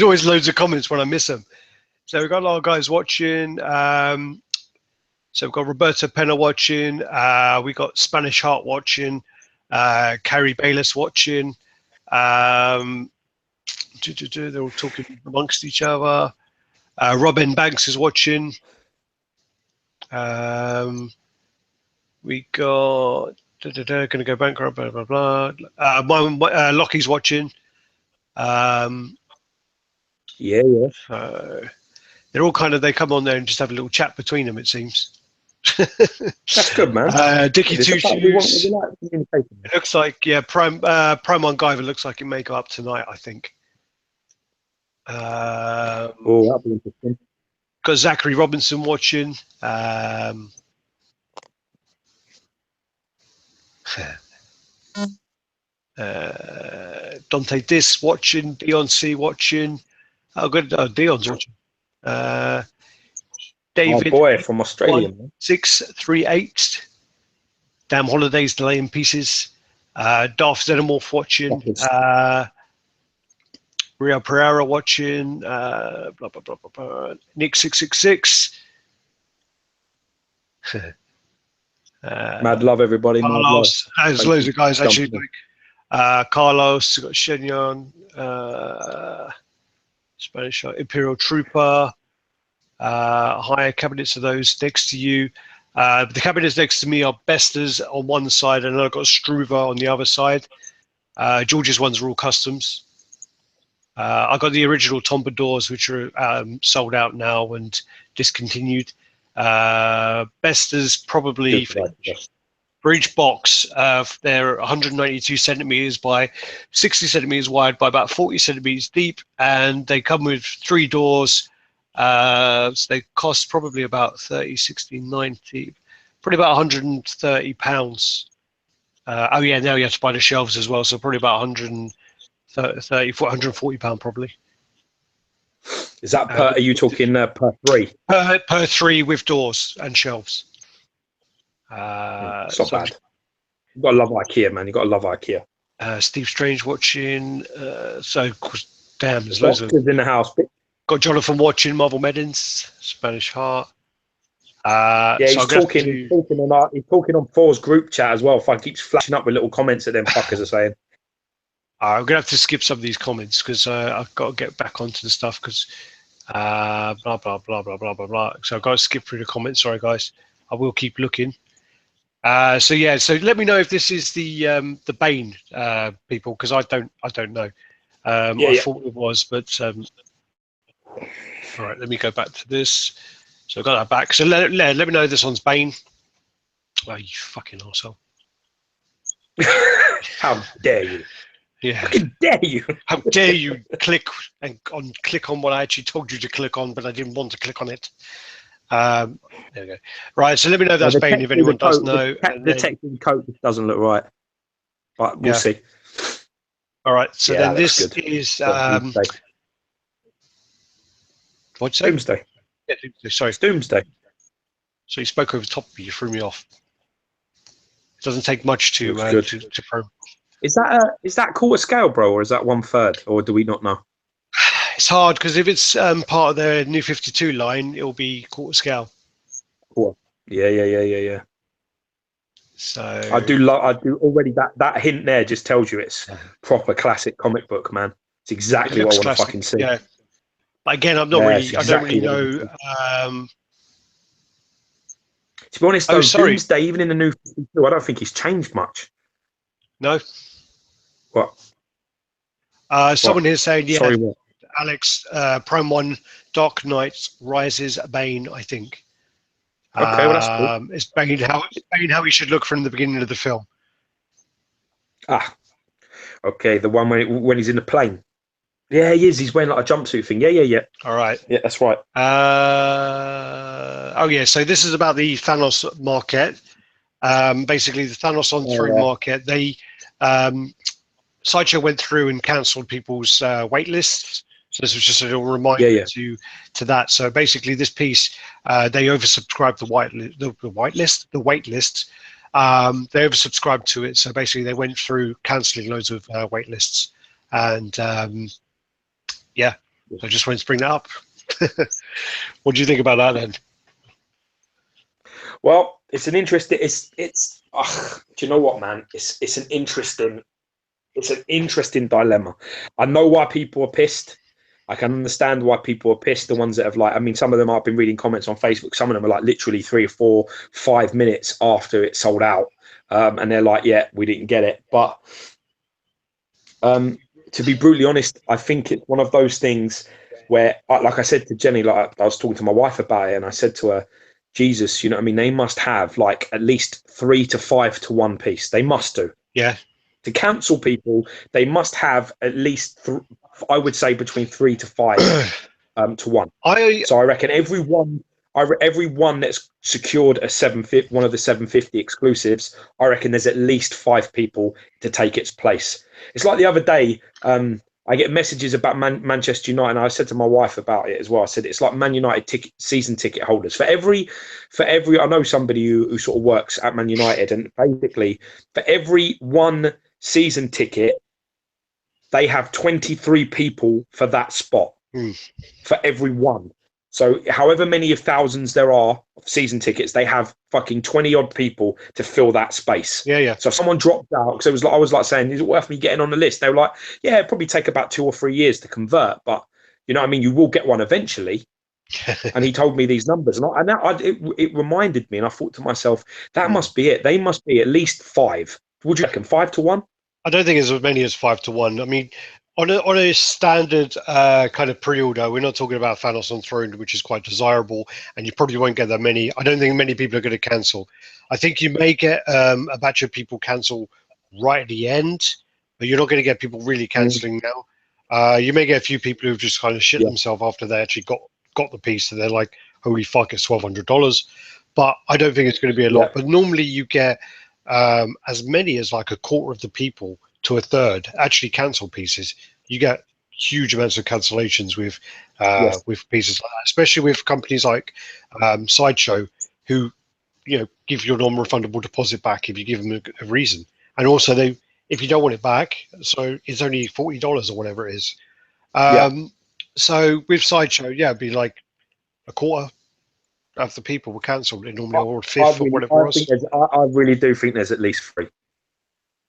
always loads of comments when I miss them. So we've got a lot of guys watching. So we've got Roberta Penna watching. We got Spanish Heart watching. Carrie Bayless watching. They're all talking amongst each other. Robin Banks is watching. We got going to go bankrupt. Blah blah blah. Lockie's watching. Yeah. They're all they come on there and just have a little chat between them. It seems. That's good, man. Dickie Two Shoes. It It looks like Prime on Guyver looks like it may go up tonight. I think. that'd be interesting. Got Zachary Robinson watching. Dante Dis watching. Dion C watching. Oh, good. Dion's watching. David, my boy from Australia, 638. Damn holidays delay in pieces. Darth Xenomorph watching. Rio Pereira watching. Blah blah blah blah blah. Nick 666. Mad love, everybody. Carlos. There's loads of guys actually. Carlos, got Shenyon, Spanish Imperial Trooper. Higher cabinets of those next to you. The cabinets next to me are Besters on one side, and I've got Struva on the other side. George's ones are all customs. I got the original Tombadors, which are sold out now and discontinued. Besters probably for each box, they're 192 centimeters by 60 centimeters wide by about 40 centimeters deep, and they come with 3 doors. So they cost probably about 30, 60, 90, probably about 130 pounds. Oh yeah, now you have to buy the shelves as well, so probably about 130, 140 pound probably. Is that per? Are you talking per 3? Per 3 with doors and shelves. It's not bad. You've got to love IKEA, man. You've got to love IKEA. Steve Strange watching. So damn, there's loads of in the house. Got Jonathan watching Marvel Medins, Spanish Heart. He's talking on Thor's group chat as well. Fuck, keeps flashing up with little comments that them fuckers are saying. I'm gonna have to skip some of these comments because I've got to get back onto the stuff because blah blah blah blah blah blah blah. So I've got to skip through the comments. Sorry guys, I will keep looking. So let me know if this is the Bane people because I don't know. I thought it was, but all right. Let me go back to this. So I got that back. So let me know if this one's Bane. Oh, you fucking arsehole. How dare you? Yeah. How dare you? How dare you click on what I actually told you to click on, but I didn't want to click on it. There we go. Right, so let me know if that's Bane if anyone does know. The text in the coat doesn't look right, but we'll see. All right, so then this is what'd you say? Doomsday. Yeah, Doomsday. Sorry, Doomsday. So you spoke over the top of me. You threw me off. It doesn't take much to probe. Is that quarter scale, bro, or is that 1/3, or do we not know? It's hard because if it's part of their New 52 line, it'll be quarter scale. Cool. Yeah. So I do already. That hint there just tells you it's proper classic comic book, man. It's exactly what I want to fucking see. Yeah. Again, I'm not really. I don't really know. To be honest, though, Doomsday, even in the New 52, I don't think he's changed much. No. What? Someone here saying, yeah. Sorry, what? Alex, Prime 1, Dark Knight Rises Bane, I think. Okay, well that's cool. It's Bane how he should look from the beginning of the film. Ah, okay, the one when he's in the plane. Yeah, he is. He's wearing like a jumpsuit thing. Yeah. All right. Yeah, that's right. Oh yeah. So this is about the Thanos market. Basically, the Thanos on through market. They Sideshow went through and cancelled people's wait lists. So this was just a little reminder to that. So basically, this piece they oversubscribed the wait list. They oversubscribed to it. So basically, they went through cancelling loads of wait lists, and yeah. So I just wanted to bring that up. What do you think about that then? Well, it's an interesting. It's. Do you know what, man? It's an interesting dilemma. I know why people are pissed. I can understand why people are pissed. The ones that have like, I mean, some of them I've been reading comments on Facebook. Some of them are like literally 3 or 4, 5 minutes after it sold out, and they're like, "Yeah, we didn't get it." But to be brutally honest, I think it's one of those things where, like I said to Jenny, like I was talking to my wife about it, and I said to her, "Jesus, you know what I mean? They must have like at least 3 to 5 to 1 piece. They must do." Yeah. To cancel people, they must have at least, I would say, between 3 to 5 to 1. So I reckon every one that's secured one of the 750 exclusives, I reckon there's at least 5 people to take its place. It's like the other day, I get messages about Manchester United, and I said to my wife about it as well. I said it's like Man United season ticket holders. For every, I know somebody who sort of works at Man United, and basically for every one season ticket, they have 23 people for that spot for every one. So however many of thousands there are of season tickets, they have fucking 20 odd people to fill that space. Yeah. So if someone dropped out, because it was like, I was like saying, is it worth me getting on the list? They were like, yeah, it'd probably take about 2 or 3 years to convert, but you know what I mean? You will get one eventually. And he told me these numbers, and it reminded me, and I thought to myself, that must be it. They must be at least 5. Would you reckon 5 to 1? I don't think it's as many as 5 to 1. I mean, on a standard kind of pre-order, we're not talking about Thanos on Throne, which is quite desirable, and you probably won't get that many. I don't think many people are going to cancel. I think you may get a batch of people cancel right at the end, but you're not going to get people really cancelling now. You may get a few people who've just kind of shit themselves after they actually got the piece, and they're like, "Holy fuck, it's $1,200." But I don't think it's going to be a lot. But normally you get as many as like a quarter of the people to a third actually cancel pieces. You get huge amounts of cancellations with pieces like that, especially with companies like Sideshow, who give you a non-refundable deposit back if you give them a reason, and also if you don't want it back, so it's only $40 or whatever it is. So with Sideshow, it'd be like a quarter of the people were cancelled. It normally or fifth or whatever else. I really do think there's at least 3.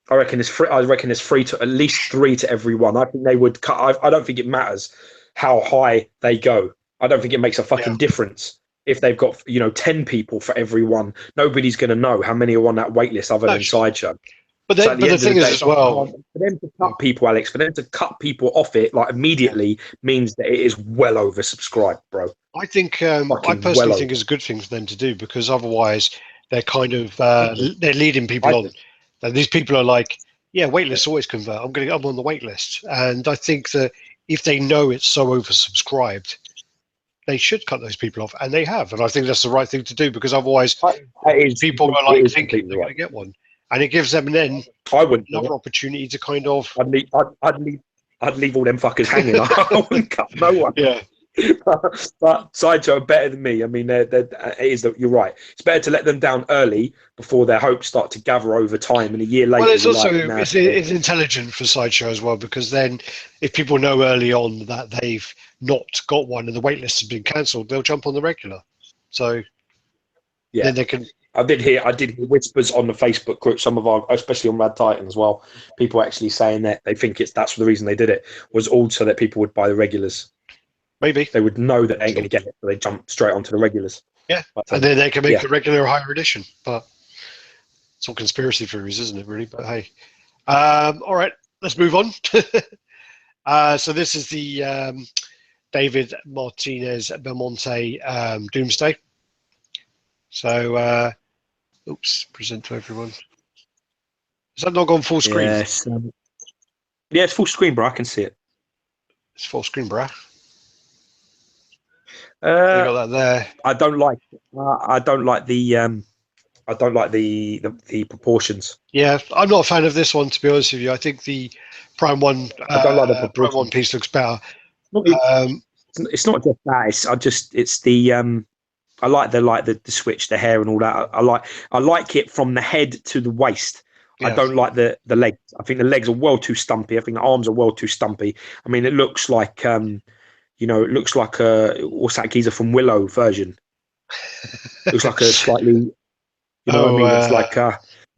I reckon there's 3. I reckon there's 3 to at least 3 to every one. I think they would cut. I don't think it matters how high they go. I don't think it makes a fucking difference if they've got 10 people for every one. Nobody's going to know how many are on that wait list other than Sideshow. But the thing is as well, for them to cut people, Alex, for them to cut people off it like immediately means that it is well oversubscribed, bro. I think I personally think it's a good thing for them to do, because otherwise they're kind of they're leading people on. And these people are like, wait lists always convert. I'm on the wait list, and I think that if they know it's so oversubscribed, they should cut those people off, and they have. And I think that's the right thing to do, because otherwise people are like thinking they're going to get one, and it gives them then another opportunity to kind of. I'd leave all them fuckers hanging. I wouldn't cut no one. Yeah. But Sideshow are better than me. I mean, you're right. It's better to let them down early before their hopes start to gather over time, and a year later. Well, it's also it's intelligent for Sideshow as well, because then if people know early on that they've not got one and the wait list has been cancelled, they'll jump on the regular. So then they can. I did hear whispers on the Facebook group, some of our, especially on RaddTitan as well, people actually saying that they think that's the reason they did it, was also that people would buy the regulars. Maybe they would know that they ain't going to get it, so they jump straight onto the regulars. Yeah, and then they can make a regular higher edition. But it's all conspiracy theories, isn't it? Really, but hey, all right, let's move on. So this is the David Martinez Belmonte Doomsday. So, oops, present to everyone. Is that not gone full screen? Yes. Yeah, it's full screen, bro. I can see it. It's full screen, bruh. You Uh, got that there. I don't like. I don't like the. I don't like the proportions. Yeah, I'm not a fan of this one, to be honest with you. I think the Prime One, I don't like the Prime One proportions. piece looks better. Not, Um, it's not just that. It's the I like the switch, the hair, and all that. I like it from the head to the waist. I yeah, don't like the legs. I think the legs are well too stumpy. I think the arms are well too stumpy. I mean, it looks like it looks like a what's that geezer from Willow version? Looks like a slightly, you know what I mean? It's like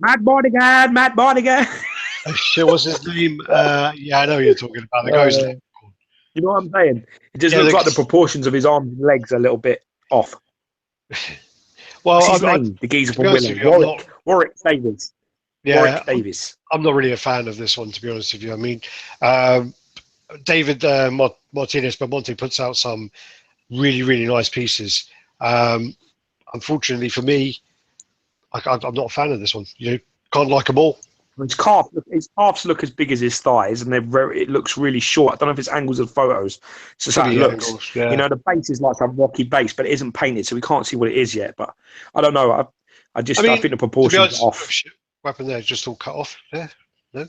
Matt Bodyguard, Matt Bodyguard. shit, what's his name? Yeah, I know who you're talking about. The guy's You know what I'm saying? It just yeah, looks like the proportions of his arms and legs are a little bit off. well, What's his name? The geezer to be from honest Willow. with you, Warwick Davis. yeah, Warwick Davis. I'm not really a fan of this one, to be honest with you. I mean, David Martinez Belmonte puts out some really, really nice pieces. Unfortunately for me, I'm not a fan of this one. You know, can't like them all. His calves look as big as his thighs, and it looks really short. I don't know if it's angles of photos. It's just how it looks. Angles, yeah. You know, the base is like a rocky base, but it isn't painted, so we can't see what it is yet. But I don't know. I think the proportions are off. Weapon there just all cut off. Yeah, no.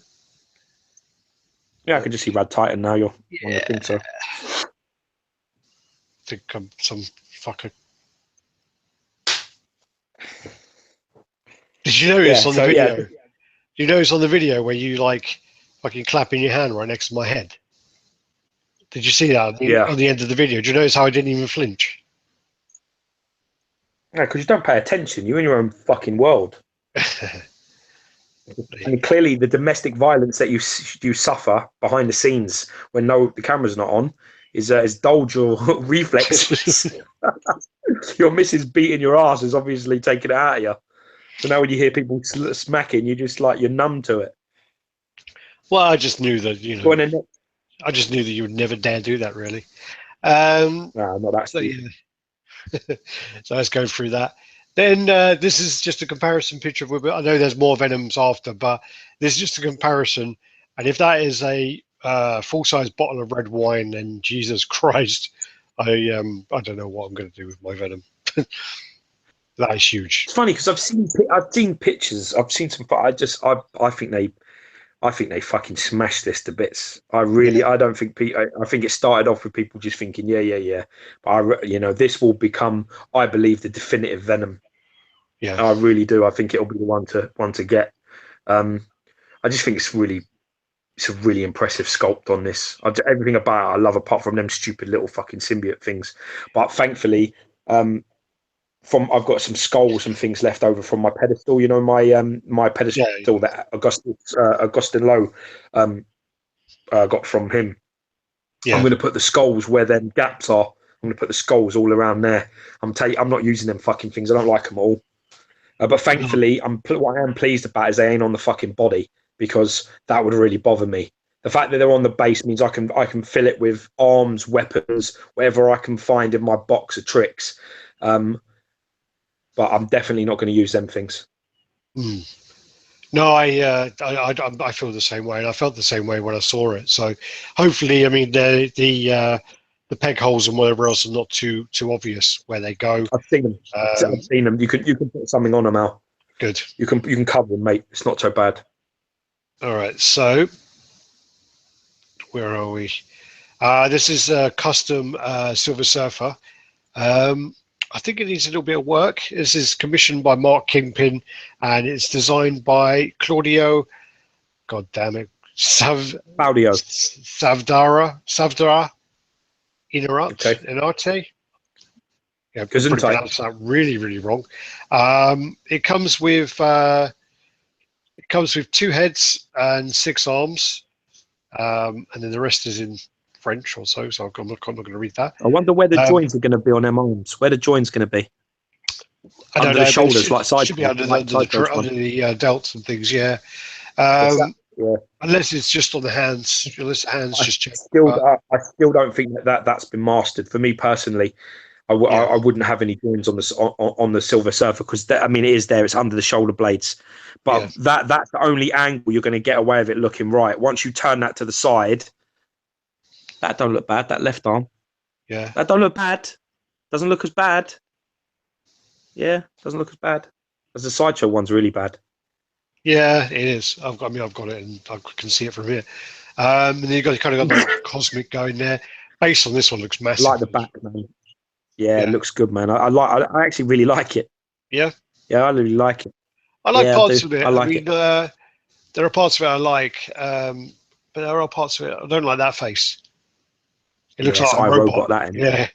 Yeah, I can just see RaddTitan now. You're Yeah. I think so. I think I'm some fucker. Did you notice on the video? Did you notice on the video where you like fucking clapping your hand right next to my head? Did you see that on the end of the video? Do you notice how I didn't even flinch? Yeah, because you don't pay attention. You're in your own fucking world. And clearly, the domestic violence that you suffer behind the scenes when the camera's not on is dulled your reflexes. Your missus beating your ass is obviously taking it out of you. So now when you hear people smacking, you're numb to it. Well, I just knew that I just knew that you would never dare do that, really. No, not that. So, yeah. So let's go through that. Then this is just a comparison picture of. I know there's more Venoms after, but this is just a comparison. And if that is a full-size bottle of red wine, then Jesus Christ, I don't know what I'm going to do with my Venom. That is huge. It's funny because I've seen pictures. I've seen some. I think they fucking smashed this to bits. I don't think I think it started off with people just thinking, yeah. But this will become, I believe, the definitive Venom. Yeah, I really do. I think it'll be the one to get. I just think it's a really impressive sculpt on this. Everything about it I love, apart from them stupid little fucking symbiote things. But thankfully, I've got some skulls and things left over from my pedestal. You know, my pedestal that Augustin Lowe got from him. Yeah. I'm going to put the skulls where them gaps are. I'm going to put the skulls all around there. I'm not using them fucking things. I don't like them all. But thankfully, what I am pleased about is they ain't on the fucking body, because that would really bother me. The fact that they're on the base means I can fill it with arms, weapons, whatever I can find in my box of tricks. But I'm definitely not going to use them things. No, I feel the same way, and I felt the same way when I saw it. So hopefully, I mean, the peg holes and whatever else are not too obvious where they go. I've seen them. I've seen them. You can put something on them, Al. Good. You can cover them, mate. It's not so bad. All right. So where are we? This is a custom Silver Surfer. I think it needs a little bit of work. This is commissioned by Mark Kingpin, and it's designed by Claudio. God damn it, Savdara Inarte. Yeah, pronounced that really, really wrong. It comes with 2 heads and 6 arms, and then the rest is in French or so I'm not going to read that. I wonder where the joints are going to be on them arms. Where the joints going to be? I don't know. The shoulders, like Sideshow. Should be under the delts and things. Yeah. Unless it's just on the hands. Unless the hands just check. I still don't think that's been mastered. For me personally, I wouldn't have any joins on the Silver Surfer because I mean it is there. It's under the shoulder blades, but that's the only angle you're going to get away with it looking right. Once you turn that to the side, that don't look bad. That left arm, that don't look bad. Doesn't look as bad. Yeah, doesn't look as bad as the Sideshow one's really bad. Yeah, it is. I've got it, and I can see it from here. And then you kind of got the cosmic going there. Base on this one looks massive. I like the back, man. Yeah, it looks good, man. I actually really like it. Yeah, I really like it. I like parts of it. I mean, there are parts of it I like, but there are parts of it I don't like. That face. It looks like a robot. That in. Yeah,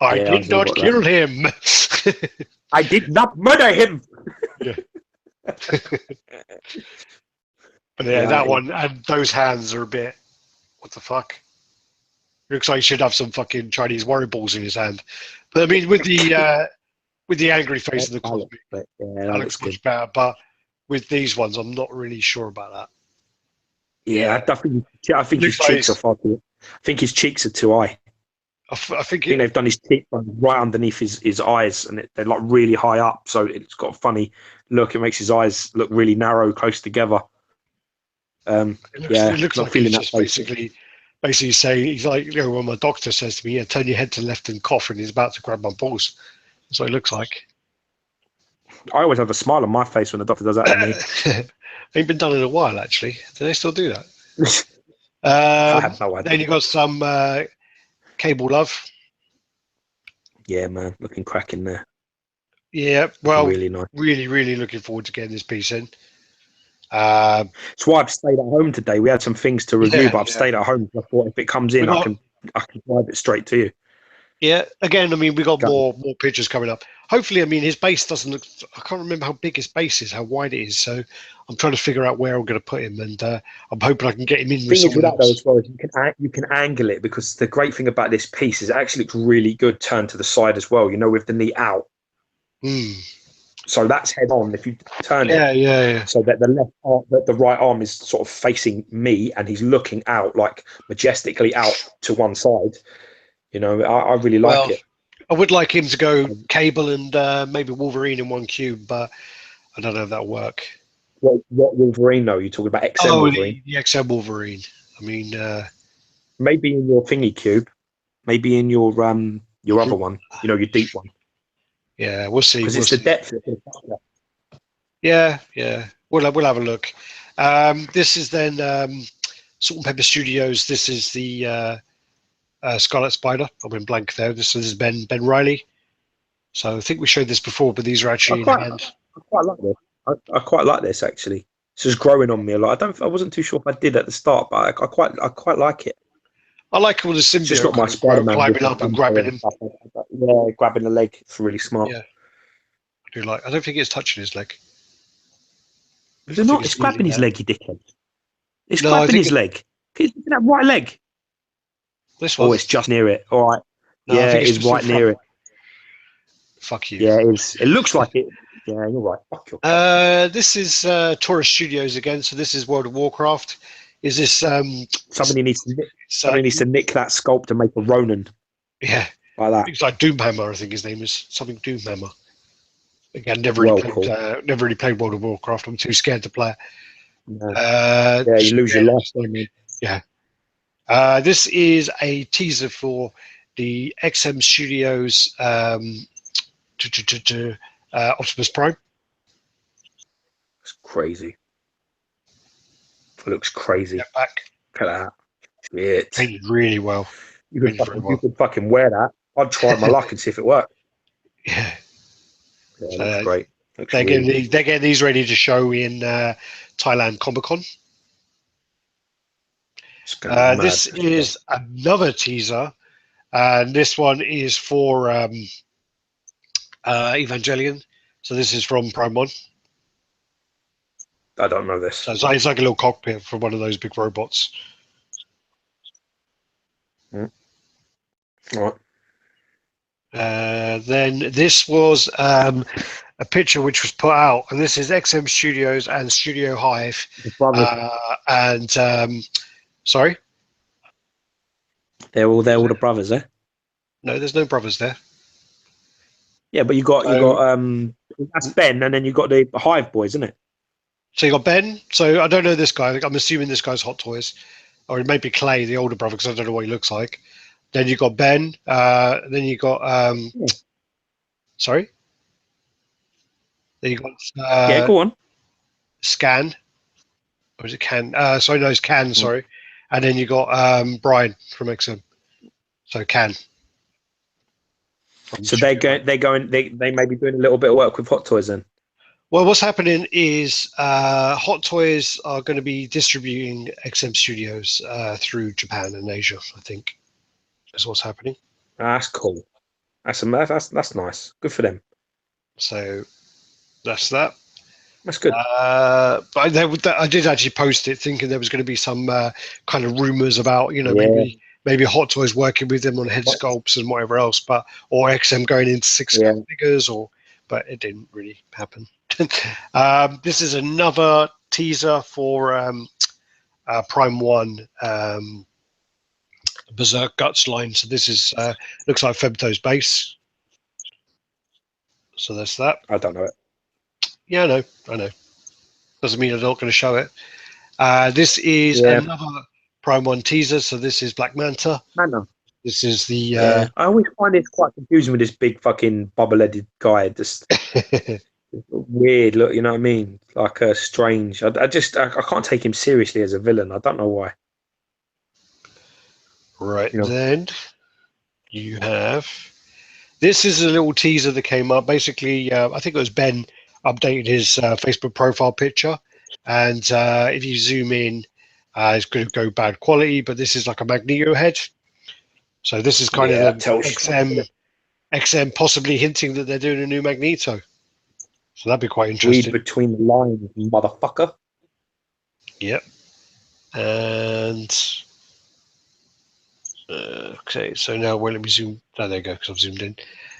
I did not kill him. I did not murder him. Yeah. But that one and those hands are a bit. What the fuck? Looks like he should have some fucking Chinese warrior balls in his hand. But I mean, with the angry face and the cosmic, that looks much better. But with these ones, I'm not really sure about that. Yeah, I think his cheeks are far too. I think his cheeks are too high. I think they've done his cheek right underneath his eyes, and they're like really high up, so it's got a funny look. It makes his eyes look really narrow, close together. It looks like he's just basically saying, he's like, when my doctor says to me, turn your head to the left and cough, and he's about to grab my balls. That's what it looks like. I always have a smile on my face when the doctor does that to me. Ain't been done in a while, actually. Do they still do that? I have no idea. Then you got some Cable Love. Yeah, man, looking cracking there. Yeah, well, really nice. Really looking forward to getting this piece in. That's why I've stayed at home today. We had some things to review, but I've stayed at home. I thought if it comes in, I can drive it straight to you. Yeah, again, I mean, we got more pictures coming up. Hopefully, I mean, his base doesn't look. I can't remember how big his base is, how wide it is. So I'm trying to figure out where I'm going to put him, and I'm hoping I can get him in. The thing is with that though, as well, you can angle it, because the great thing about this piece is it actually looks really good turned to the side as well. You know, with the knee out. So that's head on. If you turn it, so that the left arm, the right arm is sort of facing me, and he's looking out, like majestically out to one side. You know, I really like it. I would like him to go Cable and maybe Wolverine in one cube, but I don't know if that'll work. What Wolverine though? You're talking about XM Wolverine? The XM Wolverine. I mean, maybe in your thingy cube, maybe in your other one. You know, your deep one. Yeah, we'll see. Because it's the depth. Yeah. We'll have a look. This is then Salt and Pepper Studios. This is the Scarlet Spider. I've been blank there. This is Ben Riley. So I think we showed this before, but these are actually in hand. I quite like this. I quite like this actually. This is growing on me a lot. I wasn't too sure if I did at the start, but I quite like it. I like all the symbiote. It's just not my Spider-Man climbing up and grabbing him. Yeah, grabbing the leg. It's really smart. Yeah, I do like. I don't think it's touching his leg. It's grabbing his leg, you dickhead. It's grabbing his leg. It's that right leg. This one. Oh, it's just near it. All right. No, yeah, it's right near it. Fuck you. Yeah, it is. It looks like it. Yeah, you're right. Fuck your. This is Taurus Studios again. So this is World of Warcraft. Is this somebody needs to nick that sculpt and make a Ronin? Yeah, like that. It's like Doomhammer. I think his name is something Doomhammer. Again, never really played World of Warcraft. I'm too scared to play it. No. You lose your life, don't you? Yeah. This is a teaser for the XM Studios Optimus Prime. It's crazy. It looks crazy. Get back. Look at that. Shit. Painted really well. You could fucking wear that. I'd try my luck and see if it worked. Yeah. That's great. They're getting these ready to show in Thailand Comic-Con. This is another teaser, and this one is for Evangelion. So this is from Prime 1. I don't know this. So it's like a little cockpit for one of those big robots. All right. Then this was a picture which was put out, and this is XM Studios and Studio Hive. Sorry? They're all the brothers, eh? No, there's no brothers there. Yeah, but you So, got that's Ben, and then you got the Hive Boys, isn't it? so you got Ben. So I don't know this guy. I'm assuming this guy's Hot Toys, or it may be Clay, the older brother, because I don't know what he looks like. Then you got Ben. Then you got sorry. Then you got Yeah, go on. Scan, or is it Can? Sorry, no, it's Can. Mm. Sorry. And then you got Brian from XM. So Can from So they're Studio going, One. they may be doing a little bit of work with Hot Toys then. Well, what's happening is Hot Toys are going to be distributing XM Studios through Japan and Asia. I think is what's happening. That's cool. That's nice. Good for them. So that's that. That's good. But I did actually post it thinking there was going to be some kind of rumors about, Yeah. maybe Hot Toys working with them on head sculpts and whatever else, or XM going into six Yeah. figures, but it didn't really happen. This is another teaser for Prime One Berserk Guts line. So this is looks like Febto's base. So that's that. I don't know it. Yeah, I know. Doesn't mean I'm not going to show it. This is Yeah. another Prime One teaser. So this is Black Manta. Man, This is the yeah. I always find it quite confusing with this big fucking bubble-headed guy. Just weird look, you know what I mean? Like a strange. I can't take him seriously as a villain. I don't know why. right You know. then. You have this is a little teaser that came up. Basically, I think it was Ben updated his Facebook profile picture, and if you zoom in, it's going to go bad quality. But this is like a Magneto head. So this is kind of Yeah, the that tells XM possibly hinting that they're doing a new Magneto. So that'd be quite read interesting. between the lines, motherfucker. Yep. And okay, so now let me zoom. Oh, there you go, because I've zoomed in.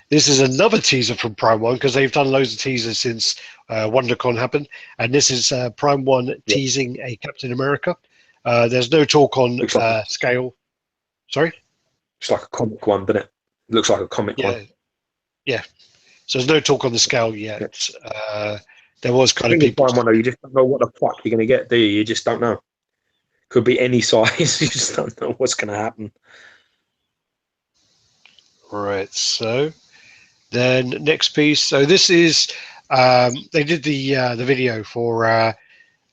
This is another teaser from Prime One because they've done loads of teasers since WonderCon happened, and this is Prime One teasing a Captain America. There's no talk on scale. Sorry. Looks like a comic one, doesn't it? Looks like a comic one. Yeah. So there's no talk on the scale yet. There was kind of people. Prime one, though, you just don't know what the fuck you're going to get, do you? You just don't know. Could be any size. You just don't know what's going to happen. Right. So then next piece. So this is they did the video for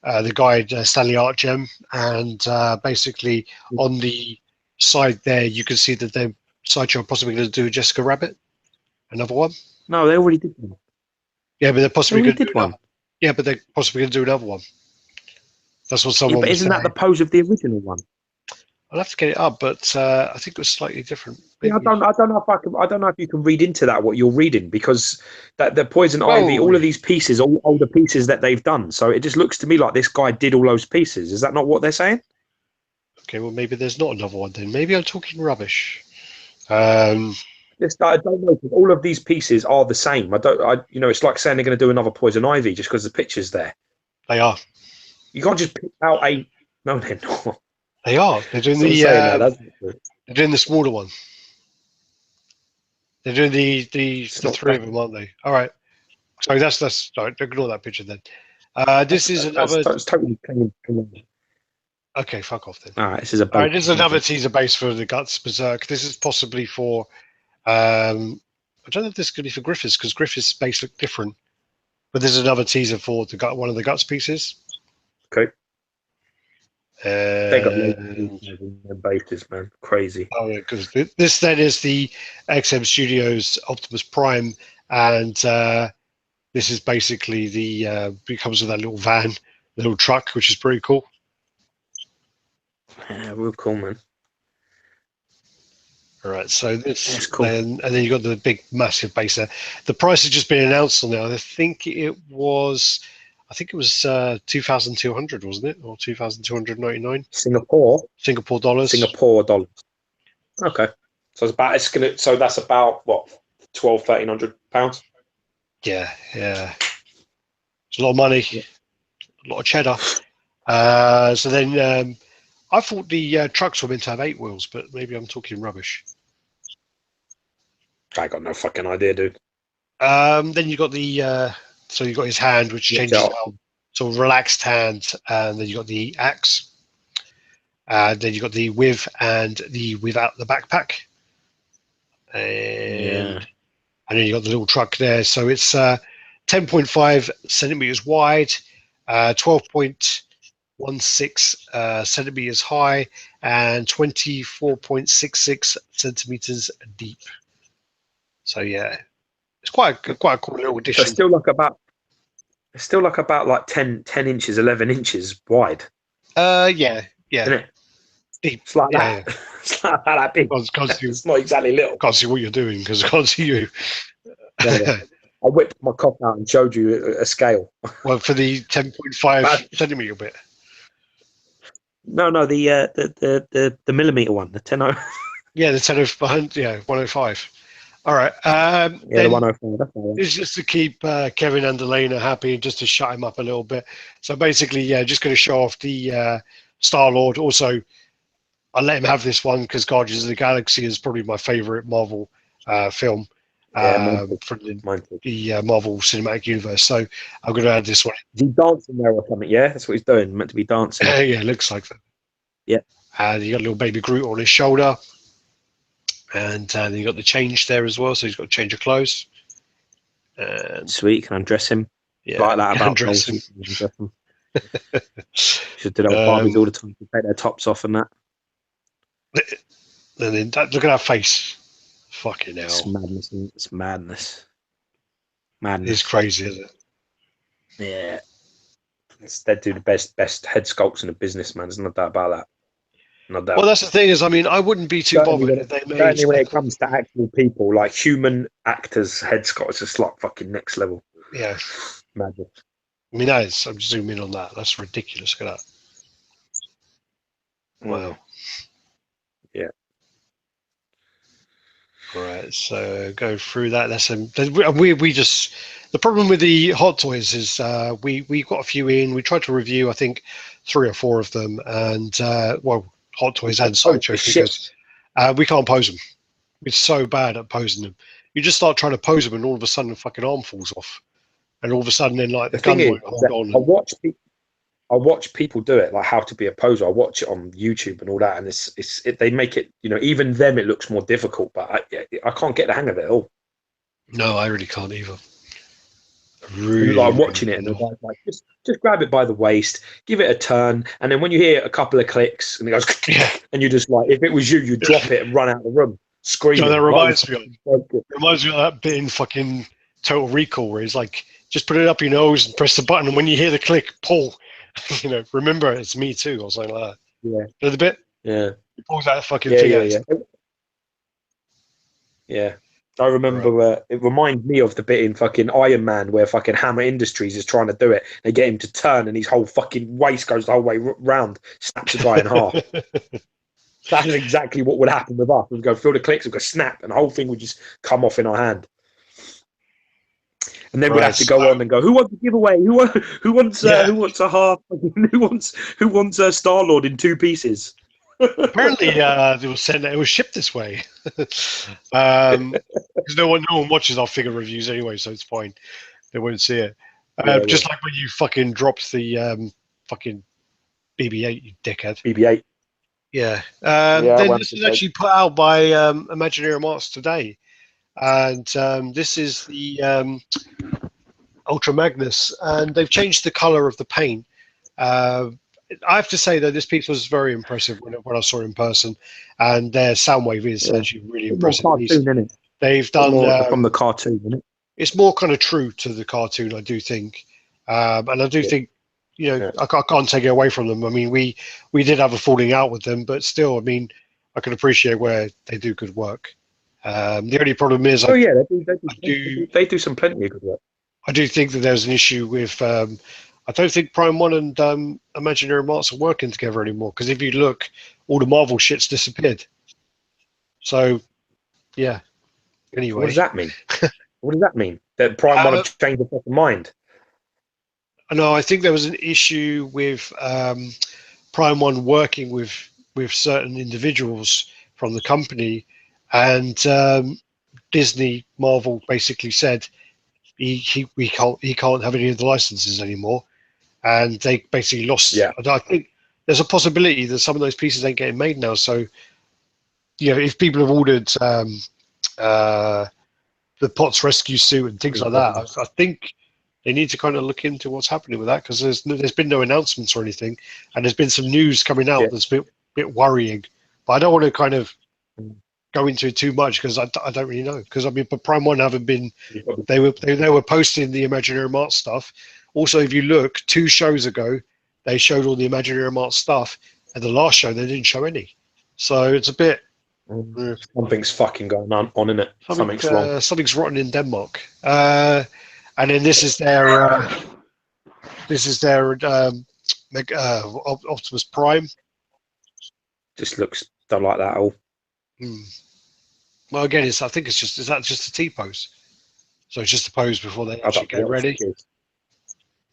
the guide Stanley Art Gem, and basically on the side there you can see that they're Sideshow are possibly going to do Jessica Rabbit, another one. No, they already did one. Yeah, but they're possibly They going already to do did one. Yeah, but they're possibly going to do another one. That's what Yeah, someone but was isn't that the saying. pose of the original one? I'll have to get it up, but I think it was slightly different. Maybe. Yeah, I don't know if I don't know if you can read into that what you're reading, because that the Poison Ivy, Oh, all of these pieces, all the pieces that they've done. So it just looks to me like this guy did all those pieces. Is that not what they're saying? okay. Well, maybe there's not another one then. Maybe I'm talking rubbish. Just I don't know. All of these pieces are the same. It's like saying they're going to do another Poison Ivy just because the picture's there. They are. You can't just pick out a. No, they're not. They are. They're doing they're doing the smaller one. They're doing the three of them, aren't they? All right. Sorry, that's sorry. Ignore that picture then. This is another. That's totally clean. Okay, fuck off then. All right, this is a. All right, this is another teaser base for the Guts Berserk. This is possibly for. I don't know if this could be for Griffiths because Griffiths' base look different. But there's another teaser for one of the Guts pieces. Okay. They got And, bases, man. Crazy. oh yeah, because this then is the XM Studios Optimus Prime, and this is basically it comes with that little van, little truck, which is pretty cool. Yeah, real cool, man. All right, so this cool. and then you got the big massive base there. The price has just been announced on there. I think it was 2,200, wasn't it, or 2,299 Singapore dollars. Okay, so that's about what, £1,200-1,300. Yeah, it's a lot of money, a lot of cheddar. So then I thought the trucks were meant to have 8 wheels, but maybe I'm talking rubbish. I got no fucking idea, dude. Then you got the so you got his hand, which changes now, sort of relaxed hand, and then you got the axe. Then you got the with and the without the backpack, and then you got the little truck there. So it's 10.5 centimeters wide, 12.16 centimeters high, and 24.66 centimeters deep. So yeah, it's quite a cool little addition. So still like about like 10 inches, 11 inches wide. Yeah. Isn't it? Deep. It's like that. Yeah. It's like that big. It's not exactly little. Can't see what you're doing because I can't see you. Yeah. I whipped my cock out and showed you a scale. Well, for the 10.5 centimeter bit. No, the millimeter one, the 10. Yeah, the 105. All right. Yeah, the 105. It's just to keep Kevin and Elena happy, just to shut him up a little bit. So basically, yeah, just going to show off the Star-Lord. Also, I let him have this one because Guardians of the Galaxy is probably my favorite Marvel film from the Marvel Cinematic Universe. So I'm going to add this one. Is he dancing there or something? Yeah, that's what he's doing. Meant to be dancing. Yeah, it looks like that. Yeah. And you got a little baby Groot on his shoulder. And then you got the change there as well. So he's got a change of clothes. And sweet, can undress him. Yeah, like that about undress him. Should do that with Barbies all the time to take their tops off and that. And then look at that face. Fucking hell. It's madness. It's madness. It's crazy, isn't it? Yeah. They do the best head sculpts in the business, man. There's no doubt about that. No doubt. Well, that's the thing is, I mean, I wouldn't be too bothered if they made... Certainly when it comes to actual people, like human actors' head sculpts, it's just like fucking next level. Yeah. Magic. I mean, I'm zooming in on that. That's ridiculous. Look at that. Wow. Yeah. All right, so go through that. We just the problem with the Hot Toys is we got a few in. We tried to review, I think, 3 or 4 of them, and Hot Toys and Sideshow figures. We can't pose them. We're so bad at posing them. You just start trying to pose them, and all of a sudden, the fucking arm falls off, and all of a sudden, then like the gun won't hold on. I watch people do it, like how to be a poser. I watch it on YouTube and all that, and they make it, even them it looks more difficult, but I can't get the hang of it at all. No, I really can't either. I'm watching it, and the guy's like, just grab it by the waist, give it a turn, and then when you hear a couple of clicks, and it goes, and you just like, if it was you, you'd drop it and run out of the room screaming. No, that reminds me of that bit in fucking Total Recall where he's like, just put it up your nose and press the button, and when you hear the click, pull. Remember, it's me too, or something like that. Yeah. You know the bit? Yeah. He pulls that fucking thing out. Yeah. I remember it reminds me of the bit in fucking Iron Man where fucking Hammer Industries is trying to do it. They get him to turn and his whole fucking waist goes the whole way round, snaps the guy in half. That's exactly what would happen with us. We'd go feel the clicks, we'd go snap, and the whole thing would just come off in our hand. And then we'd have to go on and go, who wants a giveaway? Who wants a half? Who wants a Star-Lord in 2 pieces? Apparently, it was shipped this way. Because no one watches our figure reviews anyway, so it's fine. They won't see it. Just like when you fucking dropped the fucking BB-8, you dickhead. BB-8. Yeah. Then this is actually put out by Imaginary Arts today. And this is the Ultra Magnus, and they've changed the color of the paint. I have to say that this piece was very impressive when I saw it in person, and their Soundwave is actually really impressive. Cartoon, they've done from the cartoon, isn't it? It's more kind of true to the cartoon, I do think, and I do think I can't take it away from them. I mean, we did have a falling out with them, but still, I mean, I can appreciate where they do good work. The only problem is, they do some plenty of good work. I do think that there's an issue with. I don't think Prime One and Imaginary Arts are working together anymore. Because if you look, all the Marvel shit's disappeared. So, yeah. Anyway, what does that mean? What does that mean? That Prime One have changed their fucking mind? No, I think there was an issue with Prime One working with certain individuals from the company. And Disney, Marvel basically said, he can't have any of the licenses anymore, and they basically lost. Yeah. I think there's a possibility that some of those pieces ain't getting made now. So, if people have ordered the Potts rescue suit and things like that, I think they need to kind of look into what's happening with that, because there's been no announcements or anything, and there's been some news coming out that's a bit worrying. But I don't want to kind of go into it too much, because I don't really know. Because I mean, but Prime One haven't been. They were posting the Imaginary Mart stuff. Also, if you look, 2 shows ago, they showed all the Imaginary Mart stuff, and the last show they didn't show any. So it's a bit. Something's fucking going on, isn't it? Something's wrong. Something's rotten in Denmark. And then this is their Optimus Prime. Just looks don't like that at all. Well, again, is that just a T-pose? So it's just a pose before they actually get ready.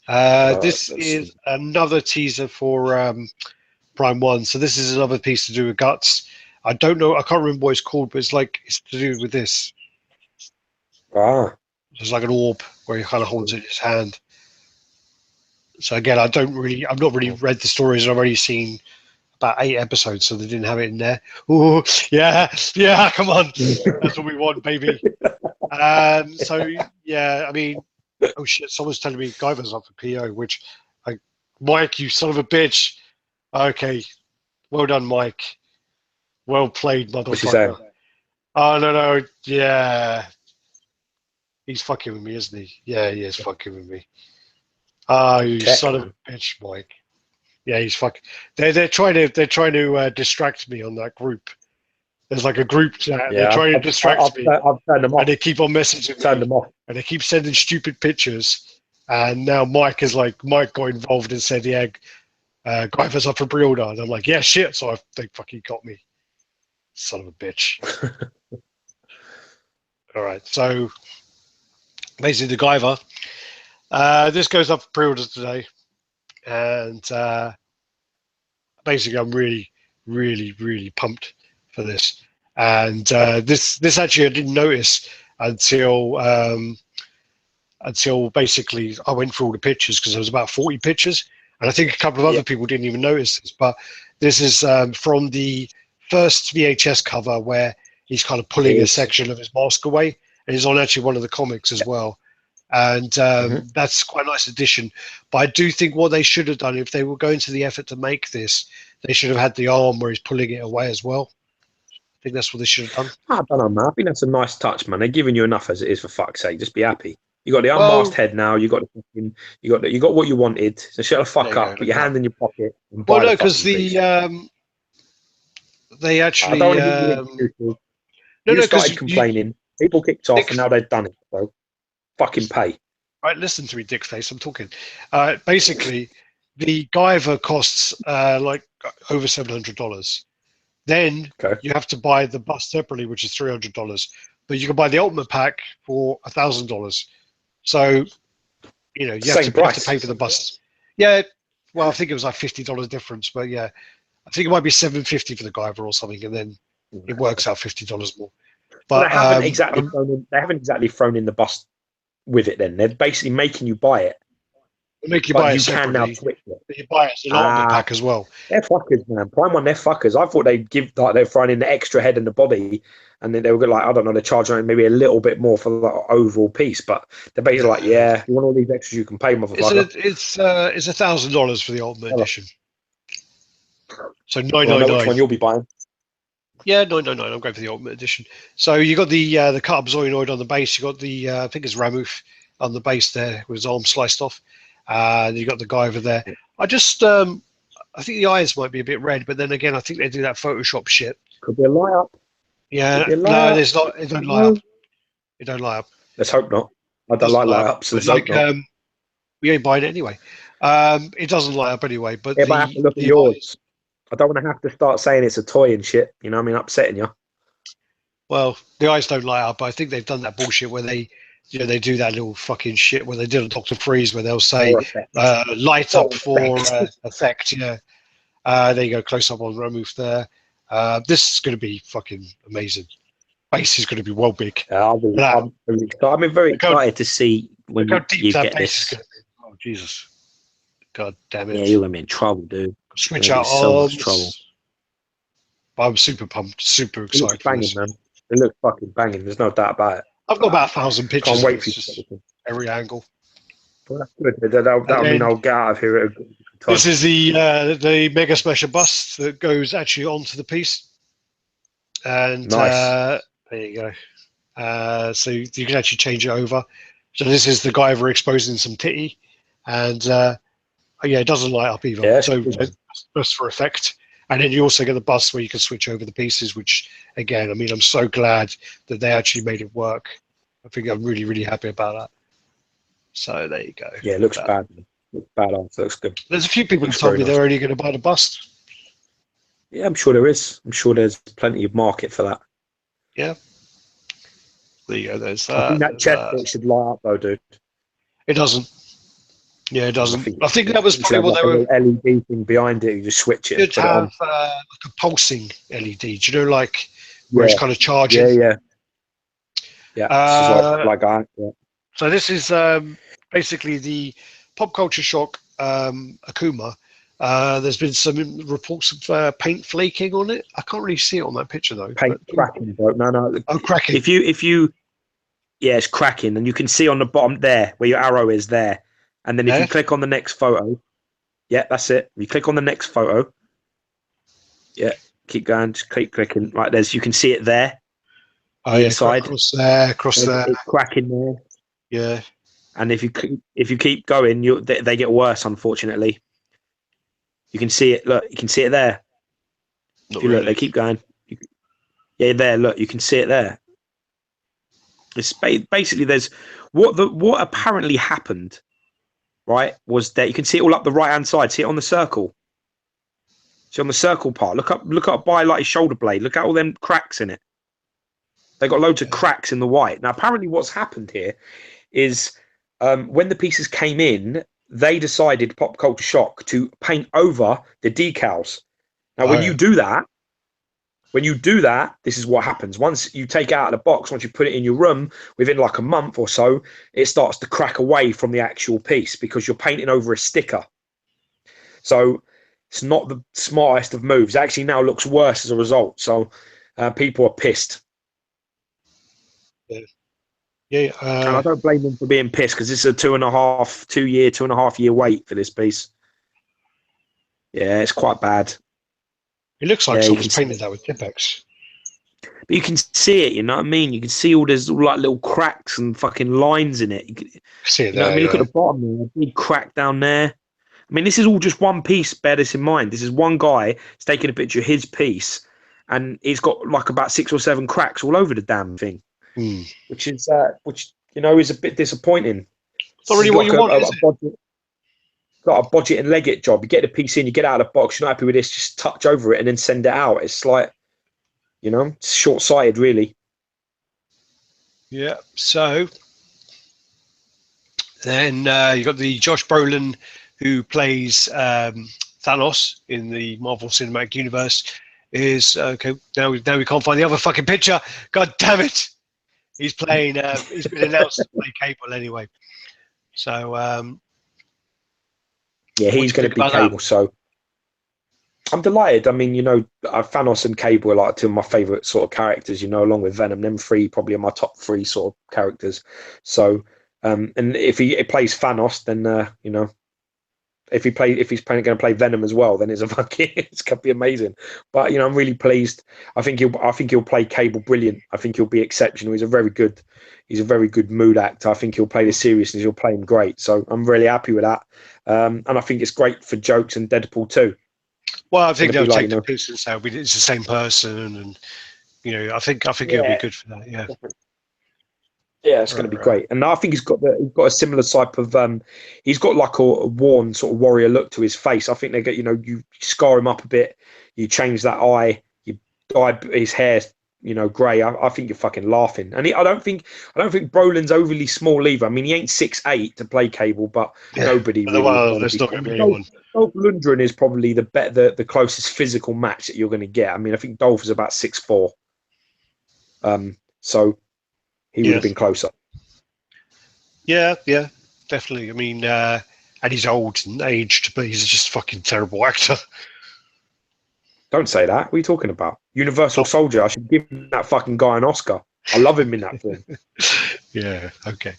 This is another teaser for Prime One. So this is another piece to do with Guts. I don't know. I can't remember what it's called, but it's to do with this. It's like an orb where he kind of holds it in his hand. So again, I've not really read the stories. I've already seen about 8 episodes, so they didn't have it in there. Oh yeah, come on, that's what we want, baby. So yeah, I mean, oh shit, someone's telling me Guyver's up for PO, which, Mike, you son of a bitch. Okay, well done, Mike. Well played, motherfucker. Oh no, yeah. He's fucking with me, isn't he? Yeah, he is fucking with me. Oh, you son of a bitch, Mike. Yeah, he's fucking. They're trying to distract me on that group. There's like a group chat. Yeah, they're trying to distract me. I've turned them off. And they keep on messaging me. Them off. And they keep sending stupid pictures. And now Mike got involved and said, yeah, Guyver's up for pre-order. And I'm like, yeah, shit. So they fucking got me. Son of a bitch. All right, so basically the Guyver. This goes up for pre-orders today, and basically I'm really, really, really pumped for this. And this actually I didn't notice until basically I went through all the pictures, because there was about 40 pictures, and I think a couple of other people didn't even notice this. But this is from the first VHS cover where he's kind of pulling a section of his mask away, and he's on actually one of the comics as well. And that's quite a nice addition. But I do think what they should have done, if they were going to the effort to make this, they should have had the arm where he's pulling it away as well. I think that's what they should have done. I don't know, man. I think that's a nice touch, man. They're giving you enough as it is, for fuck's sake. Just be happy. You got the unmasked head now. You got what you wanted. So shut the fuck up. Put your hand in your pocket. Well, no, because they actually. I don't you started complaining. People kicked off, and now they've done it. So fucking pay. Right, listen to me, dickface. I'm talking. Basically, the Guyver costs like over $700. Then you have to buy the bust separately, which is $300. But you can buy the Ultimate Pack for $1,000. So you have to pay for the bust. Yeah, well, I think it was like $50 difference, but yeah, I think it might be $750 for the Guyver or something, and then it works out $50 more. But they haven't exactly thrown in the bust with it. Then they're basically making you buy it. They make you buy it separately. You can now switch it. You buy it as an Ultimate Pack as well. They're fuckers, man. Prime One, they're fuckers. I thought they'd give they're throwing in the extra head and the body, and then they were like, I don't know, they're charging maybe a little bit more for the overall piece. But they're basically like, yeah, you want all these extras, you can pay, motherfucker. It's $1,000 for the Ultimate Edition. So $999. Which one you'll be buying? Yeah, $999. I'm going for the Ultimate Edition. So you got the cut-up Zoinoid on the base. You got the I think it's Ramuth on the base there with his arm sliced off. You got the guy over there. I think the eyes might be a bit red, but then again, I think they do that Photoshop shit. Could be a light up. Yeah, no, there's not. It don't light up. It don't light up. Let's hope not. I don't like light ups. So like, we ain't buying it anyway. It doesn't light up anyway. But I have to look at yours. I don't want to have to start saying it's a toy and shit. You know what I mean? Upsetting you. Well, the eyes don't light up. I think they've done that bullshit where they do that little fucking shit where they did on Dr. Freeze, where they'll say light up for effect. Yeah. There you go. Close up on Ramuth there. This is going to be fucking amazing. base is going to be well big. I'm very excited to see when look how deep you that get base is this. going to be. Oh Jesus! God damn it! Yeah, you're gonna be in trouble, dude. Switch out so arms. much trouble. I'm super pumped, super It looks excited for banging, this. man. It looks fucking banging. There's no doubt about it. I've got about 1,000 pictures. Can't wait for this, you to get just this. every angle. Well, that's good. That'll mean I'll get out of here at a good time. This is the Mega Smasher bust that goes actually onto the piece, and Nice. there you go. So you can actually change it over. So this is the guy ever exposing some titty, and yeah, it doesn't light up either. Yeah, So just for effect. And then you also get the bus where you can switch over the pieces, which again, I mean, I'm so glad that they actually made it work. I think I'm really, really happy about that. So there you go. Yeah, it looks bad. Looks badass. Looks good. There's a few people who told me they're only going to buy the bust. Yeah, I'm sure there is. I'm sure there's plenty of market for that. Yeah. There you go. There's that. I think that chest bit should light up though, dude. It doesn't. Yeah, it doesn't. I think that was probably what they were. LED thing behind it. You just switch it. Should have like a pulsing LED. Do you know, like where it's kind of charging? Yeah. Yeah. So this is basically the Pop Culture Shock Akuma. There's been some reports of paint flaking on it. I can't really see it on that picture though. Paint cracking, bro. No. Oh, cracking. If you, yeah, it's cracking, and you can see on the bottom there where your arrow is there, and then if you click on the next photo, yeah, that's it. You click on the next photo. Yeah, keep going. Just keep clicking. Right, you can see it there. Oh yeah, inside. Across there. It's cracking there. Yeah. And if you keep going, they get worse. Unfortunately, you can see it. Look, you can see it there. If you look, they keep going. Yeah, there. Look, you can see it there. It's basically there's what apparently happened. Right, was that you can see it all up the right hand side. See it on the circle. See on the circle part. Look up by like his shoulder blade. Look at all them cracks in it. They got loads of cracks in the white. Now, apparently, what's happened here is when the pieces came in, they decided Pop Culture Shock to paint over the decals. Now, when you do that, this is what happens. Once you take it out of the box, once you put it in your room, within like a month or so, it starts to crack away from the actual piece because you're painting over a sticker. So it's not the smartest of moves. It actually now looks worse as a result. So people are pissed. Yeah. And I don't blame them for being pissed because it's a 2.5 year wait for this piece. Yeah, it's quite bad. It looks like someone's painted that with Tipex. But you can see it, you know what I mean? You can see all those like little cracks and fucking lines in it. You can see it there. I mean, look at the bottom there, a big crack down there. I mean, this is all just one piece, bear this in mind. This is one guy taking a picture of his piece, and he's got like about 6 or 7 cracks all over the damn thing. Which is is a bit disappointing. It's not really what you want, got a budget and leg it job. You get the piece in, you get out of the box, you're not happy with this, just touch over it and then send it out. It's like, it's short-sighted, really. Yeah. So then you got the Josh Brolin who plays Thanos in the Marvel Cinematic Universe. Is okay. Now we can't find the other fucking picture. God damn it! He's playing. He's been announced to play Cable anyway. So yeah, he's going to be Cable. So I'm delighted. I mean, Thanos and Cable are like 2 of my favorite sort of characters. Along with Venom, them 3 probably are my top 3 sort of characters. So, and if he plays Thanos, then if he's going to play Venom as well, then it's going to be amazing. But I'm really pleased. I think he'll play Cable brilliant. I think he'll be exceptional. He's a very good mood actor. I think he'll play the seriousness. He'll play him great. So I'm really happy with that. And I think it's great for jokes and Deadpool too. Well, I think they'll take the piece and say it's the same person, and I think it'll be good for that. Yeah. Yeah, it's going to be great, and I think he's got a similar type of he's got like a worn sort of warrior look to his face. I think they get you scar him up a bit, you change that eye, you dye his hair grey. I think you're fucking laughing, and I don't think Brolin's overly small either. I mean, he ain't 6'8" to play Cable, but nobody really. Well, there's not going to be anyone. Dolph Lundgren is probably the closest physical match that you're going to get. I mean, I think Dolph is about 6'4". So he would have Yes. been closer. Yeah, definitely. I mean, and he's old and aged, but he's just a fucking terrible actor. Don't say that. What are you talking about? Universal Soldier. I should give that fucking guy an Oscar. I love him in that film. Yeah, okay.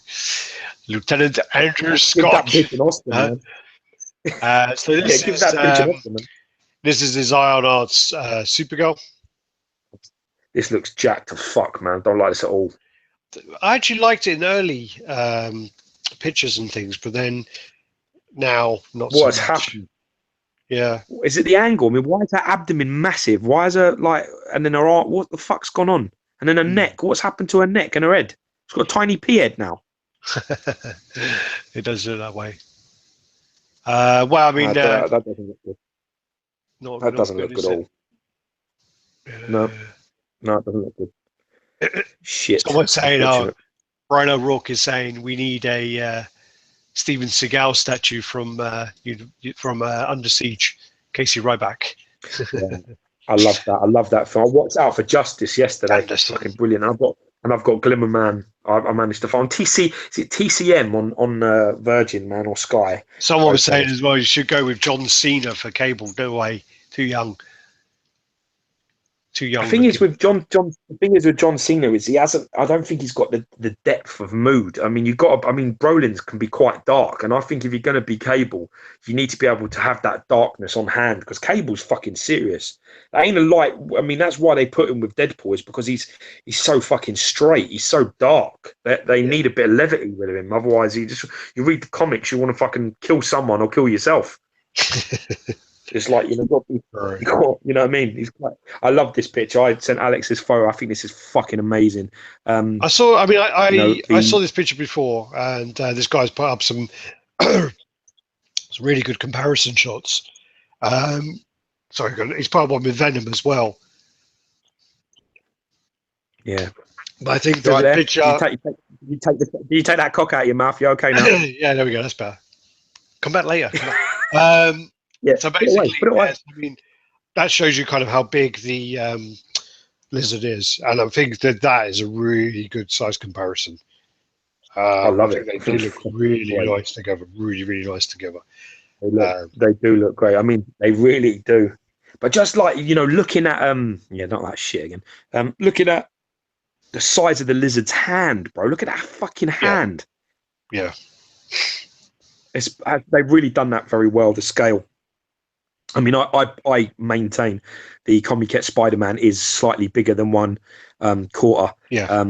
Lieutenant Andrew Give Scott. that bitch an Oscar, man. So Yeah, this give is that bitch an Oscar, man. this is his Iron Arts Supergirl. This looks jacked to fuck, man. Don't like this at all. I actually liked it in early pictures and things, but then now not so What has much. happened? Yeah. Is it the angle? I mean, why is her abdomen massive? Why is her like, and then her arm? What the fuck's gone on? And then her neck. What's happened to her neck and her head? She's got a tiny pea head now. It does look that way. Well, I mean, That doesn't look good. That doesn't good, look good at all. No, it doesn't look good. Shit. Someone's saying, Brian O'Rourke is saying we need a Steven Seagal statue from Under Siege, Casey Ryback. Yeah. I love that. I love that film. I watched Out for Justice yesterday. It's fucking brilliant. I've got Glimmer Man. I managed to find is it TCM on Virgin, man, or Sky? Someone was saying as well you should go with John Cena for cable. No way, too young. The thing is with John Cena is he hasn't. I don't think he's got the depth of mood. I mean, Brolin's can be quite dark, and I think if you're going to be Cable, you need to be able to have that darkness on hand because Cable's fucking serious. That ain't a light. I mean, that's why they put him with Deadpool is because he's so fucking straight. He's so dark that they need a bit of levity with him. Otherwise, you read the comics, you want to fucking kill someone or kill yourself. It's like, you know what I mean? I love this picture. I sent Alex this photo. I think this is fucking amazing. I saw this picture before, and this guy's put up some really good comparison shots. He's put up one with Venom as well. Yeah, but I think the picture. You take that cock out of your mouth. You're okay now. Yeah, there we go. That's better. Come back later. Yeah, so basically, put it away. I mean, that shows you kind of how big the lizard is, and I think that is a really good size comparison. I love it. They look really nice together. Really, really nice together. They do look great. I mean, they really do. But just like, looking at not that shit again. Looking at the size of the lizard's hand, bro. Look at that fucking hand. Yeah. They've really done that very well. The scale. I mean, I maintain the Comiket Spider-Man is slightly bigger than 1/4. Yeah.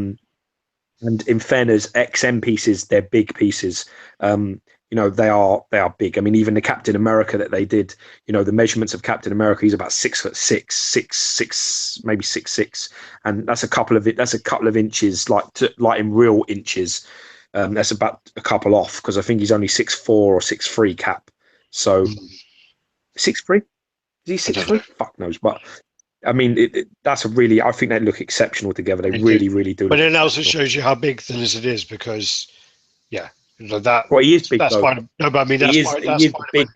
And in fairness, XM pieces, they're big pieces. They are big. I mean, even the Captain America that they did, the measurements of Captain America, he's about 6'6", maybe 6'6", and that's a couple of inches, like in real inches. That's about a couple off because I think he's only 6'4" or 6'3" Cap. So 6'3"? Is he 6'3"? Fuck knows. But I mean, I think they look exceptional together. They really, really do. But it also shows you how big the lizard is because, that. Well, he is big. That's Spider. No, but I mean that's big.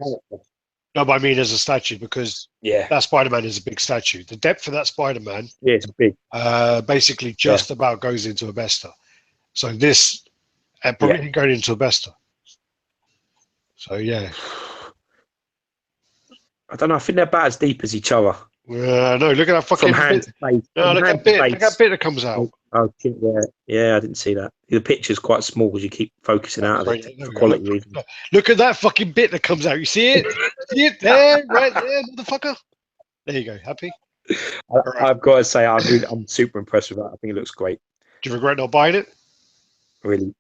No, but I mean as a statue because that Spider-Man is a big statue. The depth of that Spider-Man, it's big. Basically just about goes into a Besta. So this probably going into a Besta. So yeah. I don't know. I think they're about as deep as each other. No, look at that fucking bit. No, look at that bit that comes out. Oh, yeah, I didn't see that. The picture's quite small because you keep focusing out of it for quality reasons. Look at that fucking bit that comes out. You see it? See it there, right there, motherfucker. There you go. Happy? I've got to say, I'm super impressed with that. I think it looks great. Do you regret not buying it? Really?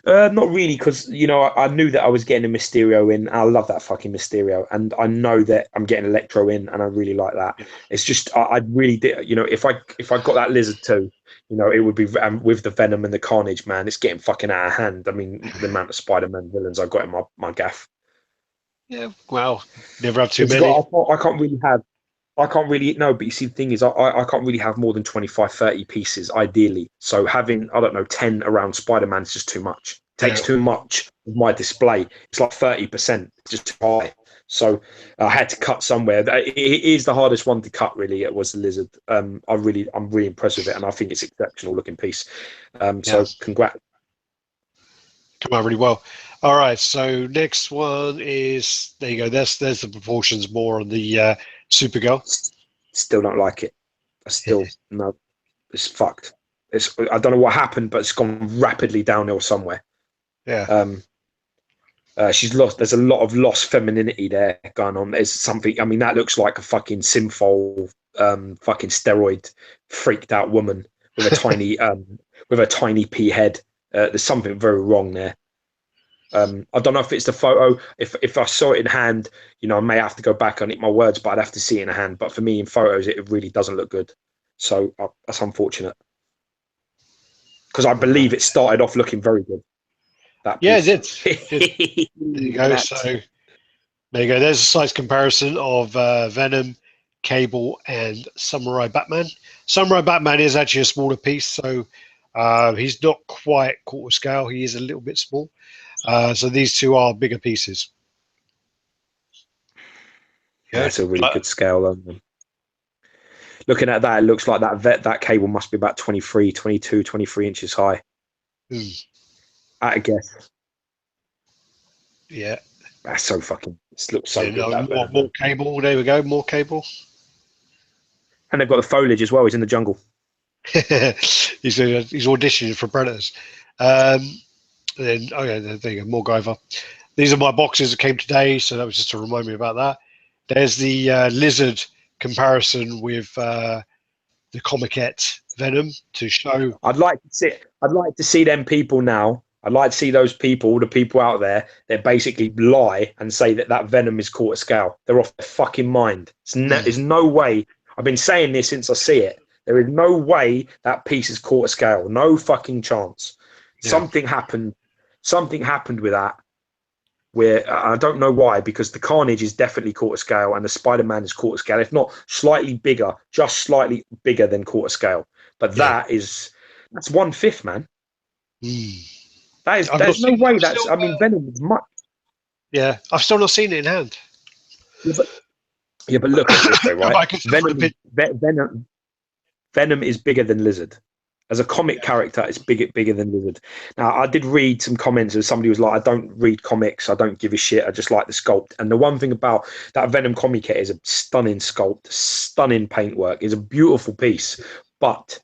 Not really, because I knew that I was getting a Mysterio in. I love that fucking Mysterio, and I know that I'm getting Electro in, and I really like that. It's just I really did. If I got that Lizard too, it would be with the Venom and the Carnage, man. It's getting fucking out of hand. I mean, the amount of Spider-Man villains I got in my gaff. Yeah, well, never have too many. I can't really no, but you see, the thing is, I can't really have more than 25, 30 pieces, ideally. So having, 10 around Spider-Man is just too much. Takes too much of my display. It's like 30%. It's just too high. So I had to cut somewhere. It is the hardest one to cut, really. It was the lizard. I'm really impressed with it, and I think it's exceptional looking piece. So congrats. Come out really well. All right, so next one is, there you go. There's the proportions more on the Supergirl. Still don't like it. I still no. It's fucked. I don't know what happened, but it's gone rapidly downhill somewhere. Yeah. She's lost. There's a lot of lost femininity there going on. There's something. I mean, that looks like a fucking synthol, fucking steroid, freaked out woman with a tiny pea head. There's something very wrong there. I don't know if it's the photo. If I saw it in hand, I may have to go back and eat my words, but I'd have to see it in hand. But for me, in photos, it really doesn't look good. So that's unfortunate. Because I believe it started off looking very good. Yeah, it did. There you go. So there you go. There's a size comparison of Venom, Cable, and Samurai Batman. Samurai Batman is actually a smaller piece, so he's not quite quarter scale. He is a little bit small. So these two are bigger pieces. Yeah, that's a really good scale. Looking at that, it looks like that cable must be about 23 inches high. At a guess. Yeah. That's so fucking. It looks so good. More cable. There we go. More cable. And they've got the foliage as well. He's in the jungle. he's auditioning for Predators. Then there you go. More Guyver. These are my boxes that came today, so that was just to remind me about that. There's the lizard comparison with the Comiquette Venom to show. I'd like to see them people now. I'd like to see those people, the people out there that basically lie and say that Venom is quarter scale. They're off their fucking mind. There's no way. I've been saying this since I see it. There is no way that piece is quarter scale. No fucking chance. Yeah. Something happened with that. Where I don't know why, because the Carnage is definitely quarter scale and the Spider-Man is quarter scale, if not slightly bigger, just slightly bigger than quarter scale. But that's 1/5, man. There's no way that's. I mean, Venom is much. Yeah, I've still not seen it in hand. Yeah, but look at this, though, right? Venom is bigger than Lizard. As a comic character, it's bigger than Lizard. Now, I did read some comments of somebody who was like, I don't read comics, I don't give a shit, I just like the sculpt. And the one thing about that Venom comic is a stunning sculpt, stunning paintwork, is a beautiful piece. But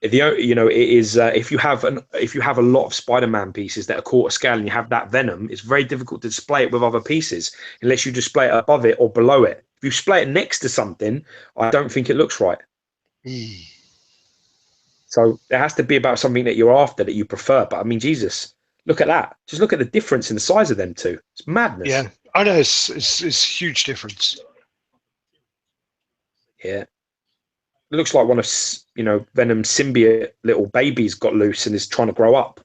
it is if you have a lot of Spider-Man pieces that are quarter scale and you have that Venom, it's very difficult to display it with other pieces unless you display it above it or below it. If you display it next to something, I don't think it looks right. So it has to be about something that you're after, that you prefer. But I mean, Jesus, look at that. Just look at the difference in the size of them two. It's madness. Yeah, I know it's huge difference. Yeah. It looks like one of, Venom's symbiote little babies got loose and is trying to grow up.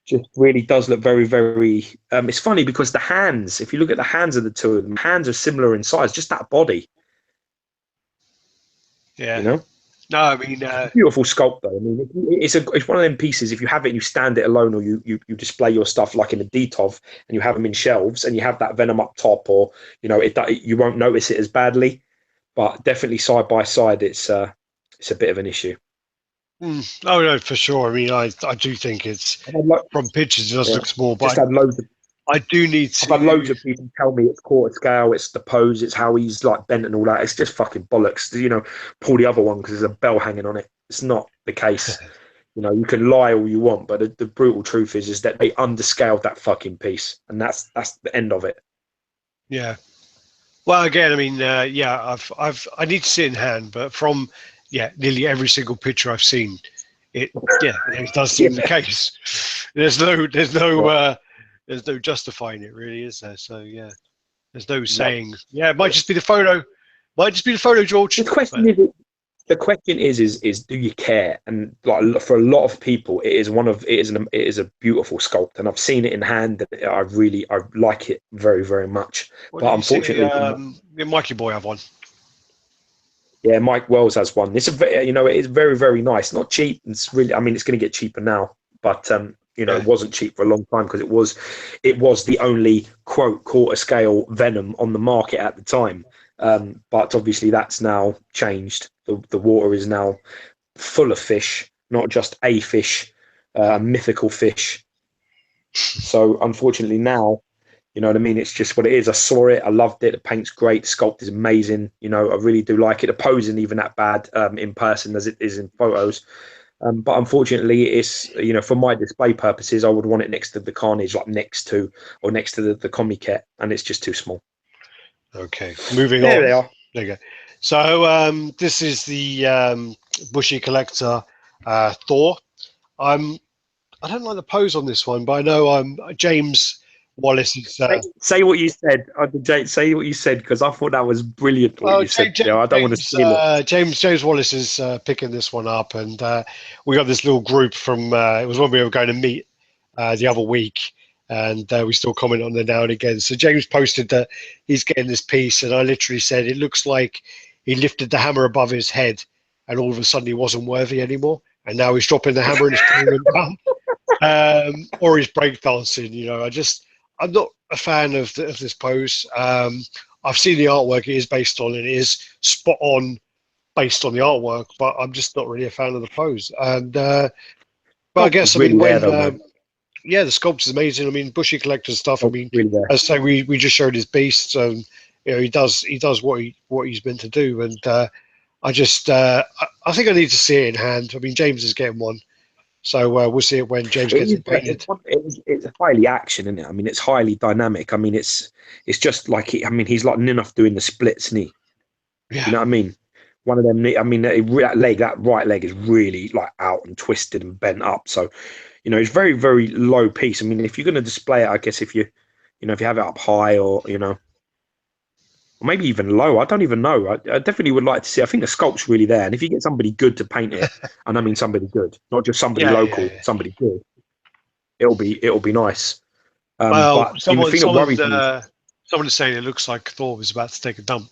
Just really does look very, very. It's funny because the hands, if you look at the hands of the two of them, hands are similar in size, just that body. Yeah. No, I mean, beautiful sculpt though. I mean, it's one of them pieces. If you have it and you stand it alone, or you display your stuff like in a Detov, and you have them in shelves, and you have that Venom up top, or you won't notice it as badly. But definitely side by side, it's a bit of an issue. Oh no, for sure. I mean, I do think it's from pictures it does look small, but I do need to. I've had loads of people tell me it's quarter scale, it's the pose, it's how he's like bent and all that. It's just fucking bollocks. Pull the other one because there's a bell hanging on it. It's not the case. You can lie all you want, but the brutal truth is that they underscaled that fucking piece, and that's the end of it. Yeah. Well, again, I mean, I need to see it in hand, but from nearly every single picture I've seen, it does seem the case. There's no justifying it, really, is there? So there's no saying. Yeah, it might just be the photo. Might just be the photo, George. The question is do you care? And like for a lot of people, it is a beautiful sculpt, and I've seen it in hand. And I like it very, very much. But unfortunately, Mikey Boy have one. Yeah, Mike Wells has one. It is very, very nice. Not cheap. It's really, I mean, it's going to get cheaper now. But You know, it wasn't cheap for a long time because it was the only quote quarter scale Venom on the market at the time. But obviously that's now changed. The water is now full of fish, not just a fish, mythical fish. So unfortunately now, you know what I mean? It's just what it is. I saw it. I loved it. The paint's great. The sculpt is amazing. You know, I really do like it. The pose isn't even that bad in person as it is in photos. But unfortunately, it's, you know, for my display purposes, I would want it next to the Carnage, like next to the Comiket, and it's just too small. Okay, moving There on. they are. There you go. So this is the Bushy Collector Thor. I don't like the pose on this one, but I know James Wallace is. Say what you said. Say what you said because I thought that was brilliant. What you said. James, I don't want to steal it. James Wallace is picking this one up, and we got this little group from. It was when we were going to meet the other week, and we still comment on it now and again. So James posted that he's getting this piece, and I literally said it looks like he lifted the hammer above his head, and all of a sudden he wasn't worthy anymore, and now he's dropping the hammer and it's pulling him down, or he's breakdancing. You know, I'm not a fan of this pose. I've seen the artwork it is based on, and it is spot on based on the artwork, but I'm just not really a fan of the pose. And but I guess really the sculpt is amazing. I mean, Bushy Collector stuff. I mean, really as I say, we just showed his beast, so you know he does what he's meant to do, and I think I need to see it in hand. I mean, James is getting one. So we'll see it when James gets it painted. It's highly action, isn't it? I mean, it's highly dynamic. I mean, it's just like he's like Ninov doing the splits knee. Yeah. You know what I mean? One of them. I mean, that right leg is really like out and twisted and bent up. So, you know, it's very, very low piece. I mean, if you're going to display it, I guess if you have it up high or or maybe even low. I don't even know. I definitely would like to see. I think the sculpt's really there, and if you get somebody good to paint it, and I mean somebody good, not just somebody local, somebody good, it'll be nice. Well, but someone is saying it looks like Thor was about to take a dump.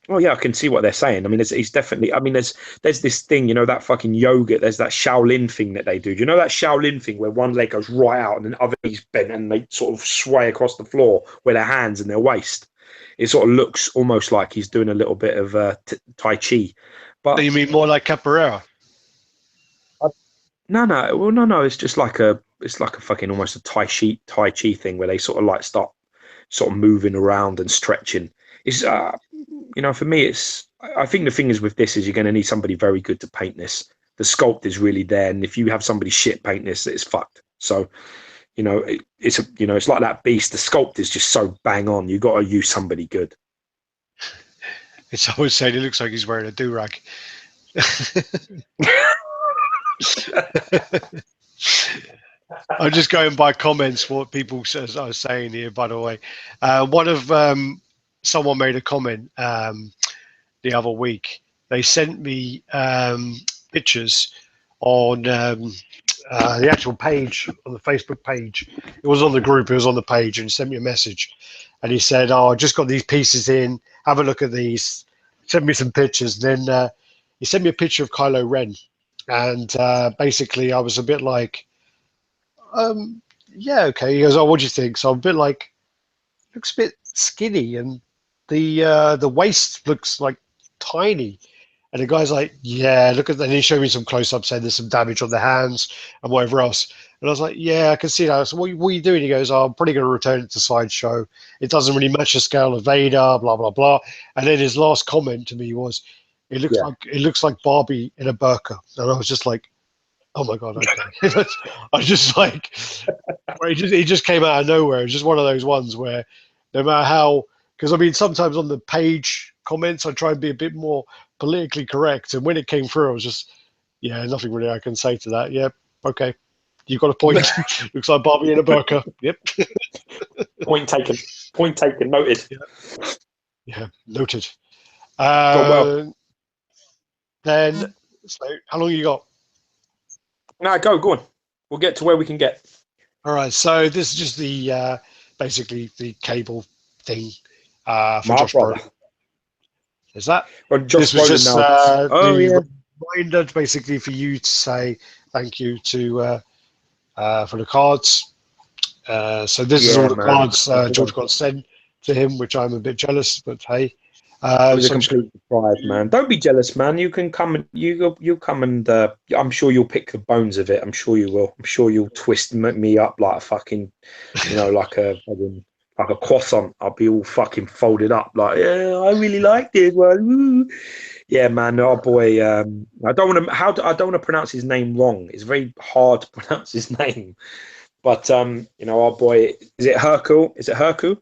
Well, yeah, I can see what they're saying. I mean, it's definitely. I mean, there's this thing, you know, that fucking yoga. There's that Shaolin thing that they do. Do you know that Shaolin thing where one leg goes right out and then the other knee's bent and they sort of sway across the floor with their hands and their waist? It sort of looks almost like he's doing a little bit of Tai Chi. But you mean more like Capoeira? No. It's just like a fucking almost a Tai Chi thing where they sort of like start sort of moving around and stretching. It's you know, for me, I think the thing is with this is you're going to need somebody very good to paint this. The sculpt is really there, and if you have somebody shit paint this, it's fucked. So, you know, it's like that beast. The sculpt is just so bang on. You got to use somebody good. It's always saying it looks like he's wearing a do-rag. I'm just going by comments, what people are saying here, by the way. Someone made a comment the other week. They sent me pictures on the actual page, on the Facebook page. It was on the group, it was on the page, and he sent me a message. And he said, I just got these pieces in, have a look at these, send me some pictures. And then he sent me a picture of Kylo Ren. And basically, I was a bit like, yeah, okay. He goes, what do you think? So I'm a bit like, looks a bit skinny, and the waist looks like tiny. And the guy's like, yeah, look at that. And he showed me some close-ups saying there's some damage on the hands and whatever else. And I was like, yeah, I can see that. So what are you doing? He goes, I'm probably going to return it to Sideshow. It doesn't really match the scale of Vader, blah, blah, blah. And then his last comment to me was, it looks like Barbie in a burqa. And I was just like, oh my God, okay. I just like, it just came out of nowhere. It's just one of those ones where no matter how, because I mean, sometimes on the page comments, I try and be a bit more politically correct. And when it came through, I was just, yeah, nothing really I can say to that. Yep, okay. You got a point. Looks like Barbie in a burqa. Yep. Point taken. Point taken. Noted. Yeah, noted. Well. Then, so how long you got? No, go on. We'll get to where we can get. All right. So this is just the basically the cable thing for Josh Brolin. Is that? Well, Josh this was Brolin just now. reminder basically for you to say thank you to for the cards. So this is all the man. cards George got sent to him, which I'm a bit jealous, but hey. It was a complete surprise, man. Don't be jealous, man. You can come and you'll come and I'm sure you'll pick the bones of it. I'm sure you will. I'm sure you'll twist me up like a fucking, like a croissant. I'll be all fucking folded up, like, yeah, I really like this one. Woo. Yeah, man. Our boy. I don't want to. I don't want to pronounce his name wrong. It's very hard to pronounce his name. But our boy. Is it Hercule? Is it Hercule?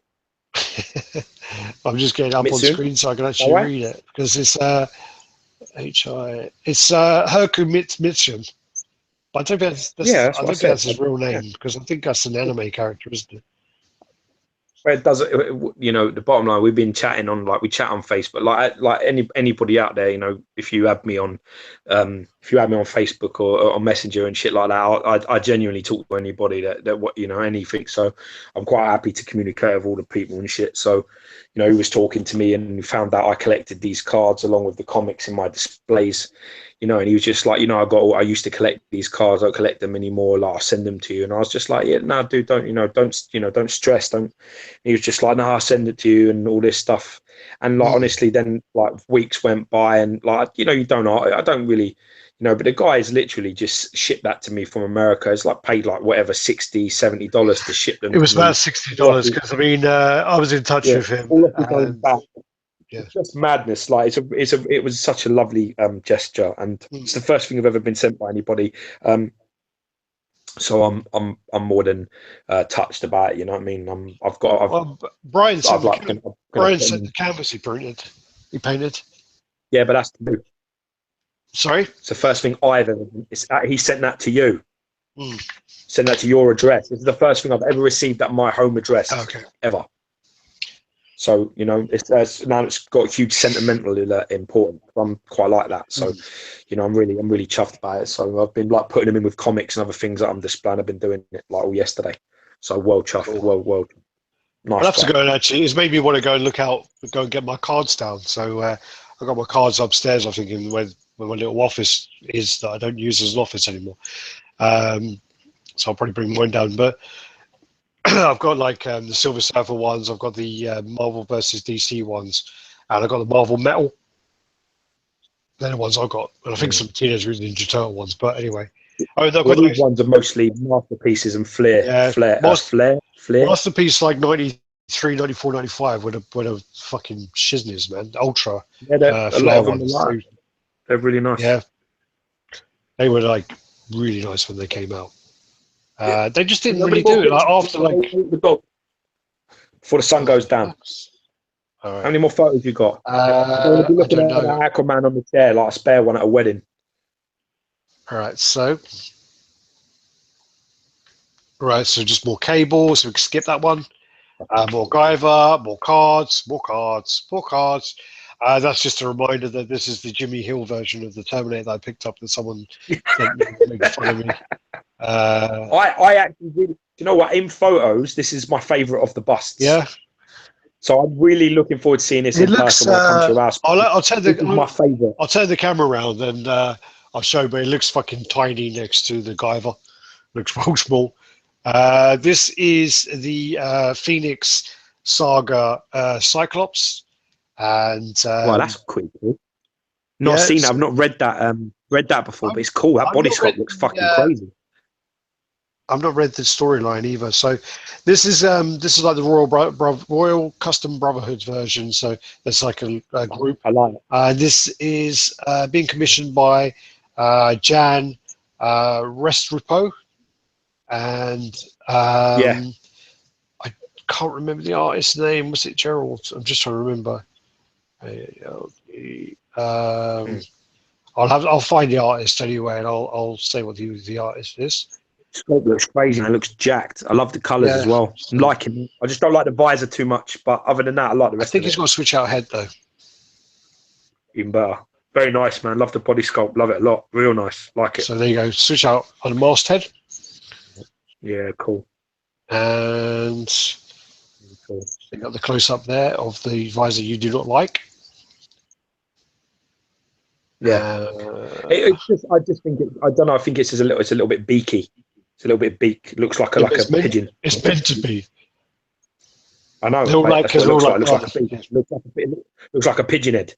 I'm just getting up Mitsu? on screen so I can actually read it, because it's it's Herku Mitsun. But I don't think that's his real name, because I think that's an anime character, isn't it? Well, it does. The bottom line, we've been chatting on, like, we chat on Facebook, like anybody out there, if you add me on Facebook or on Messenger and shit like that, I genuinely talk to anybody that what anything. So I'm quite happy to communicate with all the people and shit. So he was talking to me and he found out I collected these cards along with the comics in my displays. And he was just like, I used to collect these cards. I don't collect them anymore. Like, I'll send them to you. And I was just like, yeah, no, dude, don't stress. Don't. And he was just like, no, I'll send it to you and all this stuff. And like, honestly, then like weeks went by and like, I don't really, but the guy has literally just shipped that to me from America. It's like paid like whatever, $60, $70 to ship them. It was about $60 because I was in touch with him. All going back. Yeah. It's just madness. Like it was such a lovely gesture, and it's the first thing I've ever been sent by anybody. So I'm more than touched about it. You know what I mean? Brian sent the canvas he painted. Yeah, but that's new. Sorry, it's the first thing I've ever. He sent that to you. Send that to your address. This is the first thing I've ever received at my home address ever. So it's now it's got a huge sentimental importance. I'm quite like that. So I'm really chuffed by it. So I've been like putting them in with comics and other things that I'm displaying. I've been doing it like all yesterday. So well chuffed. Well nice. I'll have to go and actually. It's made me want to go and get my cards down. So I got my cards upstairs. I think in where my little office is that I don't use as an office anymore. So I'll probably bring one down, but. I've got like the Silver Surfer ones. I've got the Marvel versus DC ones, and I've got the Marvel Metal. They're the ones I got, and I think some Teenage Mutant Ninja Turtle ones. But anyway, these ones are mostly masterpieces and flair. Masterpiece like 93, 94, 95 with a fucking shizness, man. Ultra. Yeah, a lot of them ones. They're really nice. Yeah, they were like really nice when they came out. They just didn't really do it. Like after before the sun goes down. All right. How many more photos you got? I don't know. Aquaman on the chair, like a spare one at a wedding. All right, so just more cables. So we can skip that one. More Guyver, more cards. That's just a reminder that this is the Jimmy Hill version of the Terminator that I picked up that someone sent me to make fun of me. I actually really, you know what? In photos, this is my favourite of the busts. Yeah. So I'm really looking forward to seeing this in person when I come to your house. I'll turn my favourite. I'll turn the camera around and I'll show, but it looks fucking tiny next to the Guyver. Looks real small. This is the Phoenix Saga Cyclops, and well, that's pretty cool. Not seen it. I've not read that before, but it's cool. That body sculpt looks fucking crazy. I've not read the storyline either. So this is like the Royal Custom Brotherhood version. So there's like a group. I like it. This is being commissioned by Jan Restrepo, and I can't remember the artist's name. Was it Gerald? I'm just trying to remember. I'll find the artist anyway, and I'll say what the artist is. Scope looks crazy and it looks jacked. I love the colours as well. I'm liking it. I just don't like the visor too much, but other than that, I like the rest. I think he's got a switch out head though. Even better. Very nice, man. Love the body sculpt. Love it a lot. Real nice. Like it. So there you go. Switch out on the masthead. Yeah, cool. And you got the close up there of the visor you do not like. Yeah. I just think I don't know. I think it's a little bit beaky. It's a little bit beak. It looks like a pigeon. It's meant to be. I know. They're all Mate, like, that's what it looks like. It looks oh, like a beak. Looks like a pigeon head.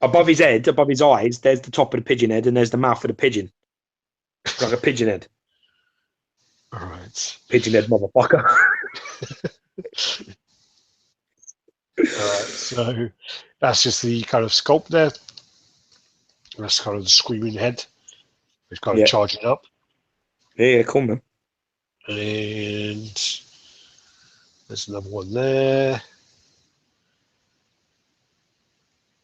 Above his head, above his eyes, there's the top of the pigeon head, and there's the mouth of the pigeon. It's like a pigeon head. all right. Pigeon head, motherfucker. All right. So that's just the kind of sculpt there. That's kind of the screaming head. It's kind of charging up. Yeah, cool, man. And there's another one there.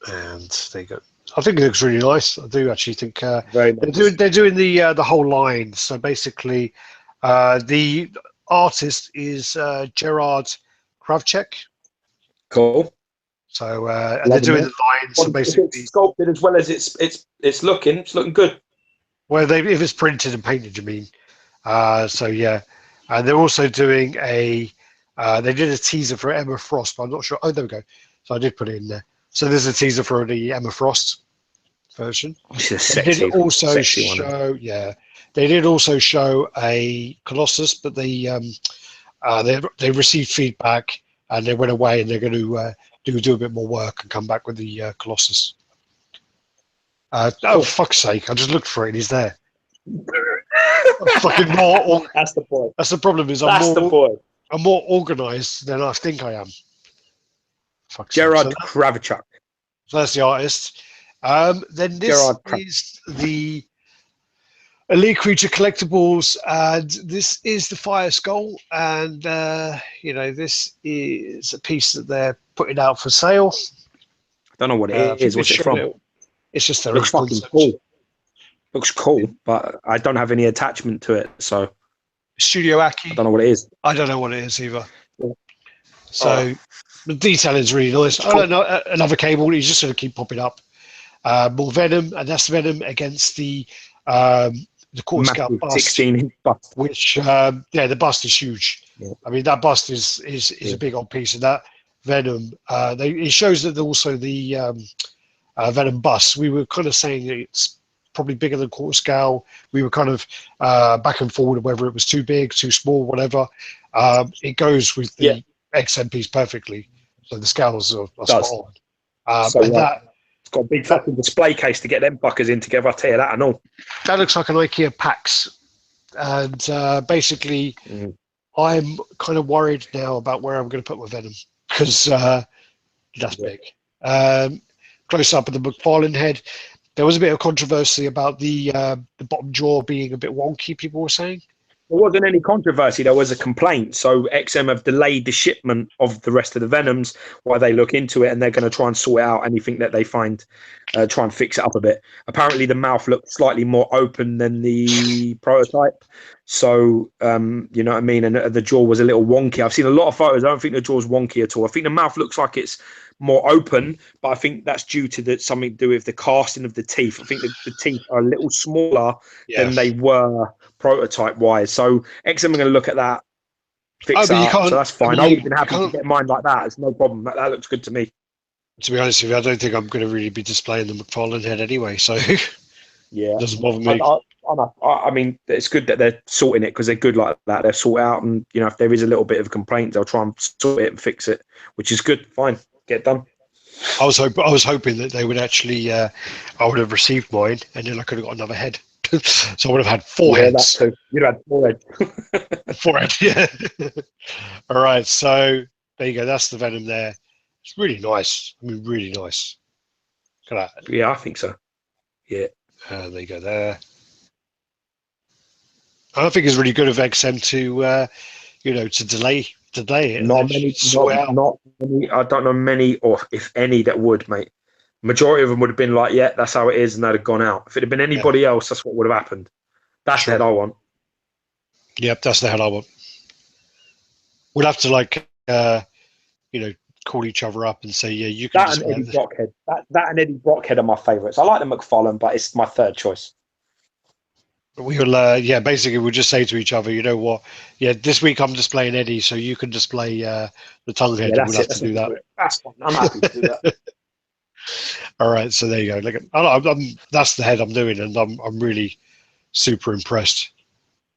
And there you go. I think it looks really nice. I do actually think Very nice. they're doing the whole line. So basically, the artist is Gerard Kravchuk. Cool. So and they're doing the lines. So basically, it's sculpted as well as it's looking good. Well, if it's printed and painted, you mean? So yeah, and they're also doing a. They did a teaser for Emma Frost, but I'm not sure. Oh, there we go. So I did put it in there. So there's a teaser for the Emma Frost version. They did also show, they did also show a Colossus, but they received feedback and they went away and they're going to do a bit more work and come back with the Colossus. Oh, fuck's sake! I just looked for it and he's there. Fucking more. That's the point. That's the problem. Is I'm more organised than I think I am. Gerard Kravchuk. So that's the artist. Then this is the Elite Creature Collectibles, and this is the Fire Skull, and this is a piece that they're putting out for sale. I don't know what it is. What's it from? It's just their looks fucking cool. Looks cool, but I don't have any attachment to it, so Studio Aki. I don't know what it is. I don't know what it is either. Yeah. So the detail is really nice. I don't know, another cable. He's just going to keep popping up. More Venom, and that's Venom against the quarter scale bust, 16-inch bust. Which the bust is huge. Yeah. I mean, that bust is a big old piece, and that Venom. It shows that also the Venom bust. We were kind of saying that it's probably bigger than quarter scale. We were kind of back and forward whether it was too big, too small, whatever. It goes with the XM piece perfectly. So the scales are spot on. It's got a big fucking display case to get them buckers in together. I'll tell you that and all. That looks like an IKEA PAX. And basically, I'm kind of worried now about where I'm going to put my Venom because that's big. Close up of the McFarlane head. There was a bit of controversy about the bottom jaw being a bit wonky, people were saying. There wasn't any controversy. There was a complaint. So XM have delayed the shipment of the rest of the Venoms while they look into it, and they're going to try and sort out anything that they find, try and fix it up a bit. Apparently, the mouth looked slightly more open than the prototype. So, you know what I mean? And the jaw was a little wonky. I've seen a lot of photos. I don't think the jaw's wonky at all. I think the mouth looks like it's more open, but I think that's due to something to do with the casting of the teeth. I think the teeth are a little smaller than they were prototype-wise. So XM are going to look at that, fix that up, so that's fine. I'll even happy to get mine like that. It's no problem. That looks good to me. To be honest with you, I don't think I'm going to really be displaying the McFarlane head anyway, so it doesn't bother me. I mean, it's good that they're sorting it because they're good like that. They're sort out, and you know, if there is a little bit of a complaint, they'll try and sort it and fix it, which is good. Fine, get it done. I was hoping that they would actually. I would have received mine, and then I could have got another head. So I would have had four heads. That too. You'd have had 4 heads. 4 heads, yeah. All right, so there you go. That's the Venom there. It's really nice. I mean, really nice. Look at that. Yeah, I think so. Yeah. There you go there. I think it's really good of XM to, to delay it. Not many. I don't know many, or if any, that would, mate. Majority of them would have been like, yeah, that's how it is, and they'd have gone out. If it had been anybody else, that's what would have happened. That's the head I want. Yep, that's the head I want. We'll have to call each other up and say, yeah, you can. That and Eddie Brockhead. That and Eddie Brockhead are my favourites. I like the McFarlane, but it's my third choice. We will, basically we'll just say to each other, you know what? Yeah, this week I'm displaying Eddie, so you can display the tongue head. Yeah, we'll have to do that. That's fine. I'm happy to do that. All right, so there you go. Look, that's the head I'm doing, and I'm really super impressed.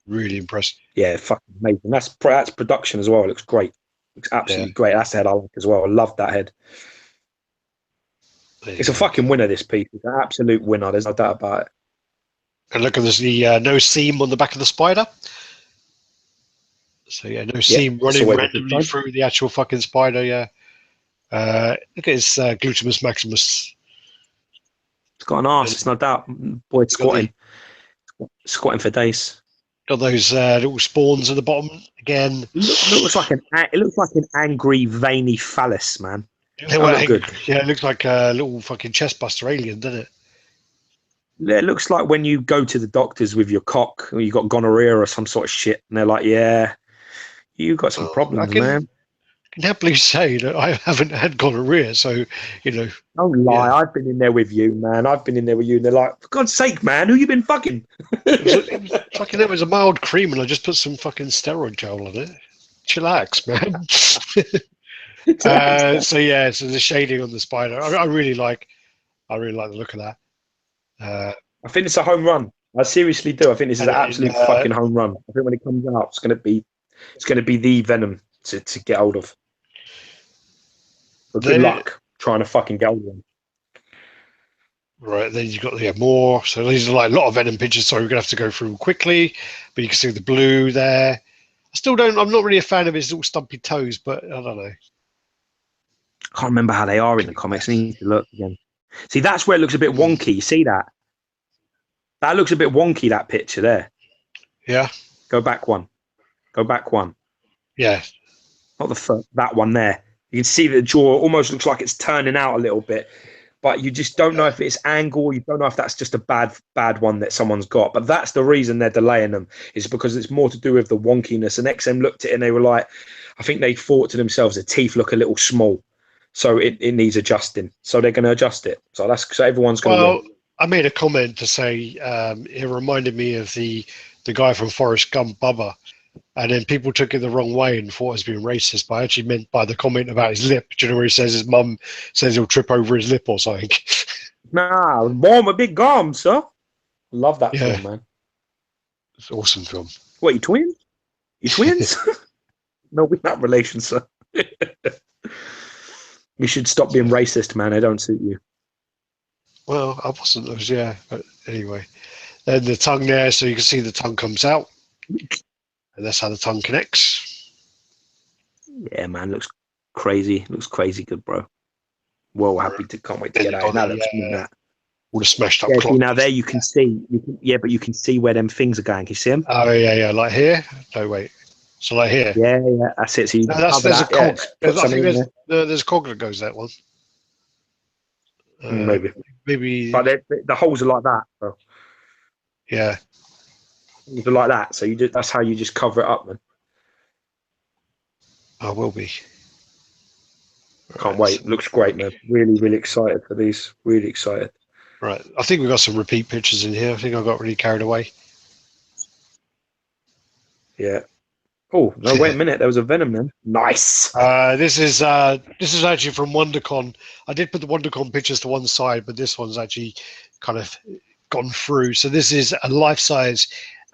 Really impressed. Yeah, fucking amazing. That's production as well. It looks great. Looks Yeah, absolutely great. That's the head I like as well. I love that head. there you It's a go. fucking winner. This piece. It's an absolute winner. There's no doubt about it. And look at this, the no seam on the back of the spider. So yeah, no Yeah, seam that's running always a good randomly sign. through the actual fucking spider. Yeah. Look at his glutamus maximus. It's got an And arse. It's no doubt. Boy, you got the squatting for days. got those little spawns at the bottom again. Looks like an angry, veiny phallus, man. They That were look good. angry. Yeah, it looks like a little fucking chest buster alien, doesn't it? It looks like when you go to the doctors with your cock, or you got gonorrhea or some sort of shit, and they're like, "Yeah, you got some Well, I problems, can man." happily say that I haven't had gonorrhea, so you know, Don't lie. yeah. I've been in there with you, man. I've been in there with you, and they're like, "For God's sake, man, who you been fucking?" It was fucking. It was a mild cream, and I just put some fucking steroid gel on it. Chillax, man. So yeah, so the shading on the spider, I really like. I really like the look of that. Uh, I think it's a home run. I seriously do. I think this is and an then, absolute fucking home run. I think when it comes out, it's gonna be the Venom to get hold of. But good then luck trying to fucking get hold of them. right, then you've got more. So these are like a lot of Venom pictures. So we're gonna have to go through them quickly, but you can see the blue there. I still don't. I'm not really a fan of his little stumpy toes, but I don't know. I can't remember how they are in Could the be comics. I worse. need to look again. See, that's where it looks a bit Mm. wonky. You see that? That looks a bit wonky. That picture there. Yeah, Go back one. Go back one. yeah. Not the first. That one there. You can see the jaw almost looks like it's turning out a little bit, but you just don't know if it's angle. You don't know if that's just a bad one that someone's got. But that's the reason they're delaying them, is because it's more to do with the wonkiness. And XM looked at it and they were like, I think they thought to themselves, the teeth look a little small, so it needs adjusting. So they're going to adjust it. So everyone's going to win. Well, I made a comment to say it reminded me of the guy from Forrest Gump, Bubba, and then people took it the wrong way and thought I was being racist. But I actually meant by the comment about his lip. Do you know where he says his mum says he'll trip over his lip or something? Nah, bomb a big gum, sir. Love that Yeah, film, man. it's an awesome film. What, you twins? You twins? No, we're not relations, sir. You should stop being racist, man. I don't suit you. Well, I wasn't. I was, yeah, but anyway. Then the tongue there, so you can see the tongue comes out, and that's how the tongue connects. Yeah, man. Looks crazy. Looks crazy good, bro. Well, happy to can't wait to Then get you've out. got That looks that. all the smashed up Yeah, see clock. now there you can see. But you can see where them things are going. Can you see them? Oh yeah, yeah, like here. No, wait. So like here. Yeah, yeah. That's it. So you No, just cover there's a that. Yeah, cog. just put I something think in there. there's a cog that goes that one. Maybe. Maybe But the holes are like that, bro. yeah. Holes are like that. So that's how you just cover it up, man. I will be. Can't Right, so, wait. Looks great, man. Really, really excited for these. Really excited. right. I think we've got some repeat pictures in here. I think I got really carried away. Yeah. Oh no! Wait a minute. There was a Venom, man. Nice. This is actually from WonderCon. I did put the WonderCon pictures to one side, but this one's actually kind of gone through. So this is a life-size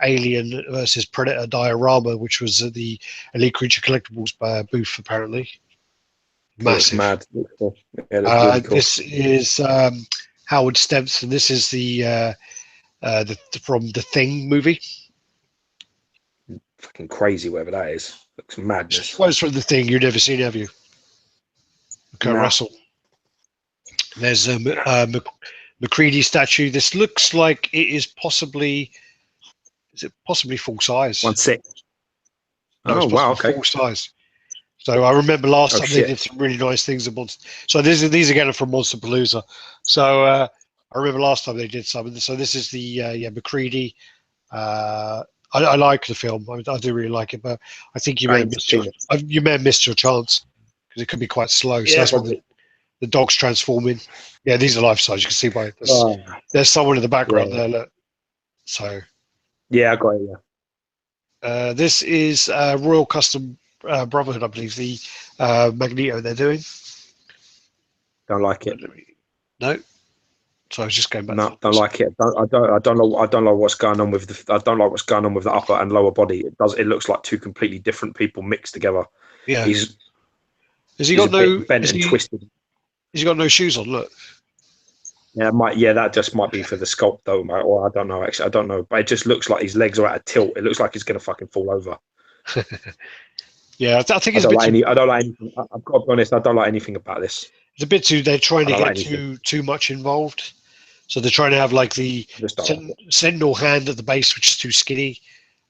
Alien versus Predator diorama, which was at the Elite Creature Collectibles booth, apparently. Looks Massive. mad. Looks cool. Yeah, looks really cool. This is Howard Stempson. This is the from the Thing movie. Fucking crazy, whatever that is. Looks madness. Close from the Thing. You've never seen, have you? Kurt Nah. Russell. There's a McCready statue. This looks like it is possibly. Is it possibly full size? 1/6. No, it's Oh wow. possibly Okay. full size. So I remember last Oh time they shit. did some really nice things at Monster. So these again are from Monster Palooza. So I remember last time they did some. So this is the McCready. I like the film. I do really like it, but I think you I may have ain't missed seen it. your chance because it could be quite slow. So Yeah, that's when probably. the dog's transforming. Yeah, these are life size. You can see by this. Oh, There's someone in the background yeah. there. Look. So Yeah, I got it. Yeah. this is Royal Custom Brotherhood, I believe, the Magneto they're doing. Don't like it. No. So I was just going back. No, don't like it. I don't know what's going on with the. I don't like what's going on with the upper and lower body. It looks like two completely different people mixed together. Yeah. He's Has he got no bent and twisted. Has he got no shoes on? Look. Yeah, that just might be for the sculpt though, mate. Or I don't know. Actually, I don't know. But it just looks like his legs are at a tilt. It looks like he's gonna fucking fall over. Yeah, I think I it's don't a bit like too. any. I don't like anything. I've got to be honest. I don't like anything about this. It's a bit too. They're trying I to don't get like too much involved. So they're trying to have like the I just don't like it. sentinel hand at the base, which is too skinny.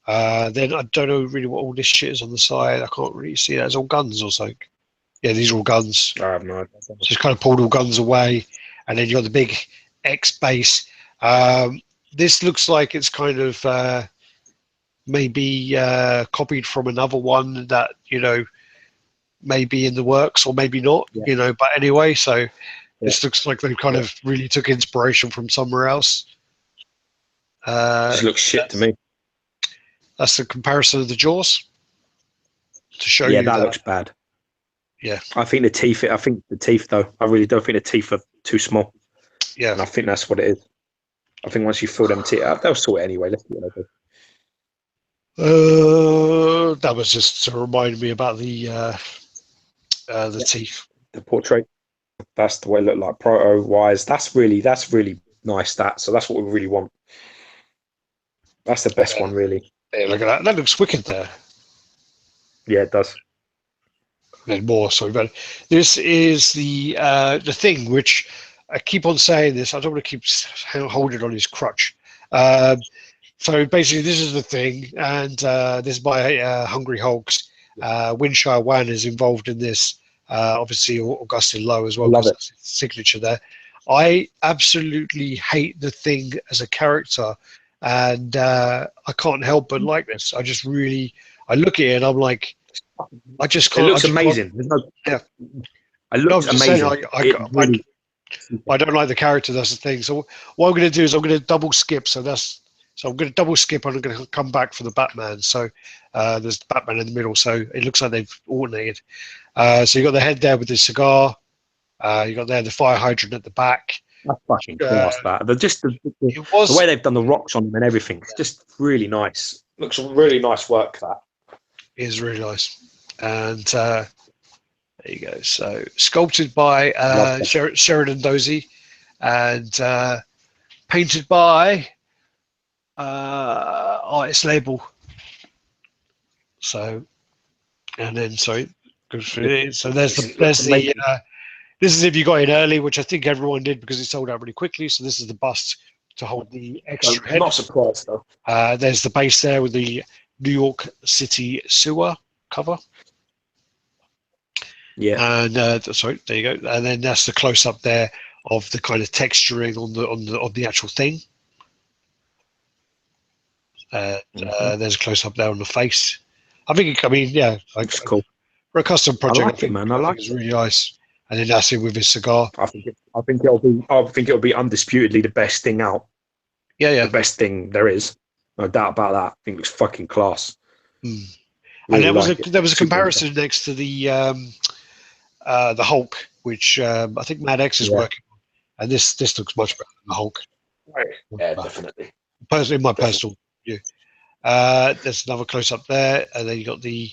Then I don't know really what all this shit is on the side. I can't really see that. It's all guns or something. Yeah, these are all guns. I have no idea. So it's kind of pulled all guns away, and then you got the big X base. This looks like it's kind of maybe copied from another one that may be in the works or maybe not. Yeah. But anyway, so this looks like they kind of really took inspiration from somewhere else. Just looks shit to me. That's the comparison of the jaws to show Yeah, you that looks bad. Yeah, I think the teeth though. I really don't think the teeth are too small. Yeah, and I think that's what it is. I think once you fill them teeth out, they'll sort it anyway. Let's see what they do. That was just to remind me about the teeth. The portrait. That's the way it looked like proto wise. That's really nice. So that's what we really want. That's the best one, really. Yeah, look at that. That looks wicked there. Yeah, it does. And more so, but this is the thing which I keep on saying this. I don't want to keep holding on his crutch. So basically, this is the thing, and this is by Hungry Hulks. Winshire Wan is involved in this. Obviously, Augustin Lowe as well. Love it. Signature there. I absolutely hate the thing as a character, and I can't help but like this. I look at it and I'm like, I just can't. It looks amazing. Yeah. It looks amazing. I don't like the character. That's the thing. So what I'm going to do is I'm going to double skip. So I'm going to double skip and I'm going to come back for the Batman. So there's the Batman in the middle. So it looks like they've alternated. So you got the head there with the cigar. You got there the fire hydrant at the back. That's fucking class. The way they've done the rocks on them and everything. It's just really nice. Looks really nice work. That is really nice. And there you go. So sculpted by Sheridan Dozy and painted by Artist Label. So, and then so there's the this is if you got in early, which I think everyone did because it sold out really quickly. So this is the bust to hold the extra head. Not surprised though. There's the base there with the New York City sewer cover. Yeah. And sorry, there you go. And then that's the close up there of the kind of texturing on the actual thing. There's a close up there on the face. Looks cool for a custom project. I like it, man. I like it's really nice. And then that's it with his cigar. I think it'll be undisputedly the best thing out. Yeah. The best thing there is. No doubt about that. I think it's fucking class. Really, and there was a comparison next to the Hulk, which I think Mad X is working on, and this looks much better than the Hulk. Yeah, definitely. Personally, in my personal view. There's another close up there, and then you got the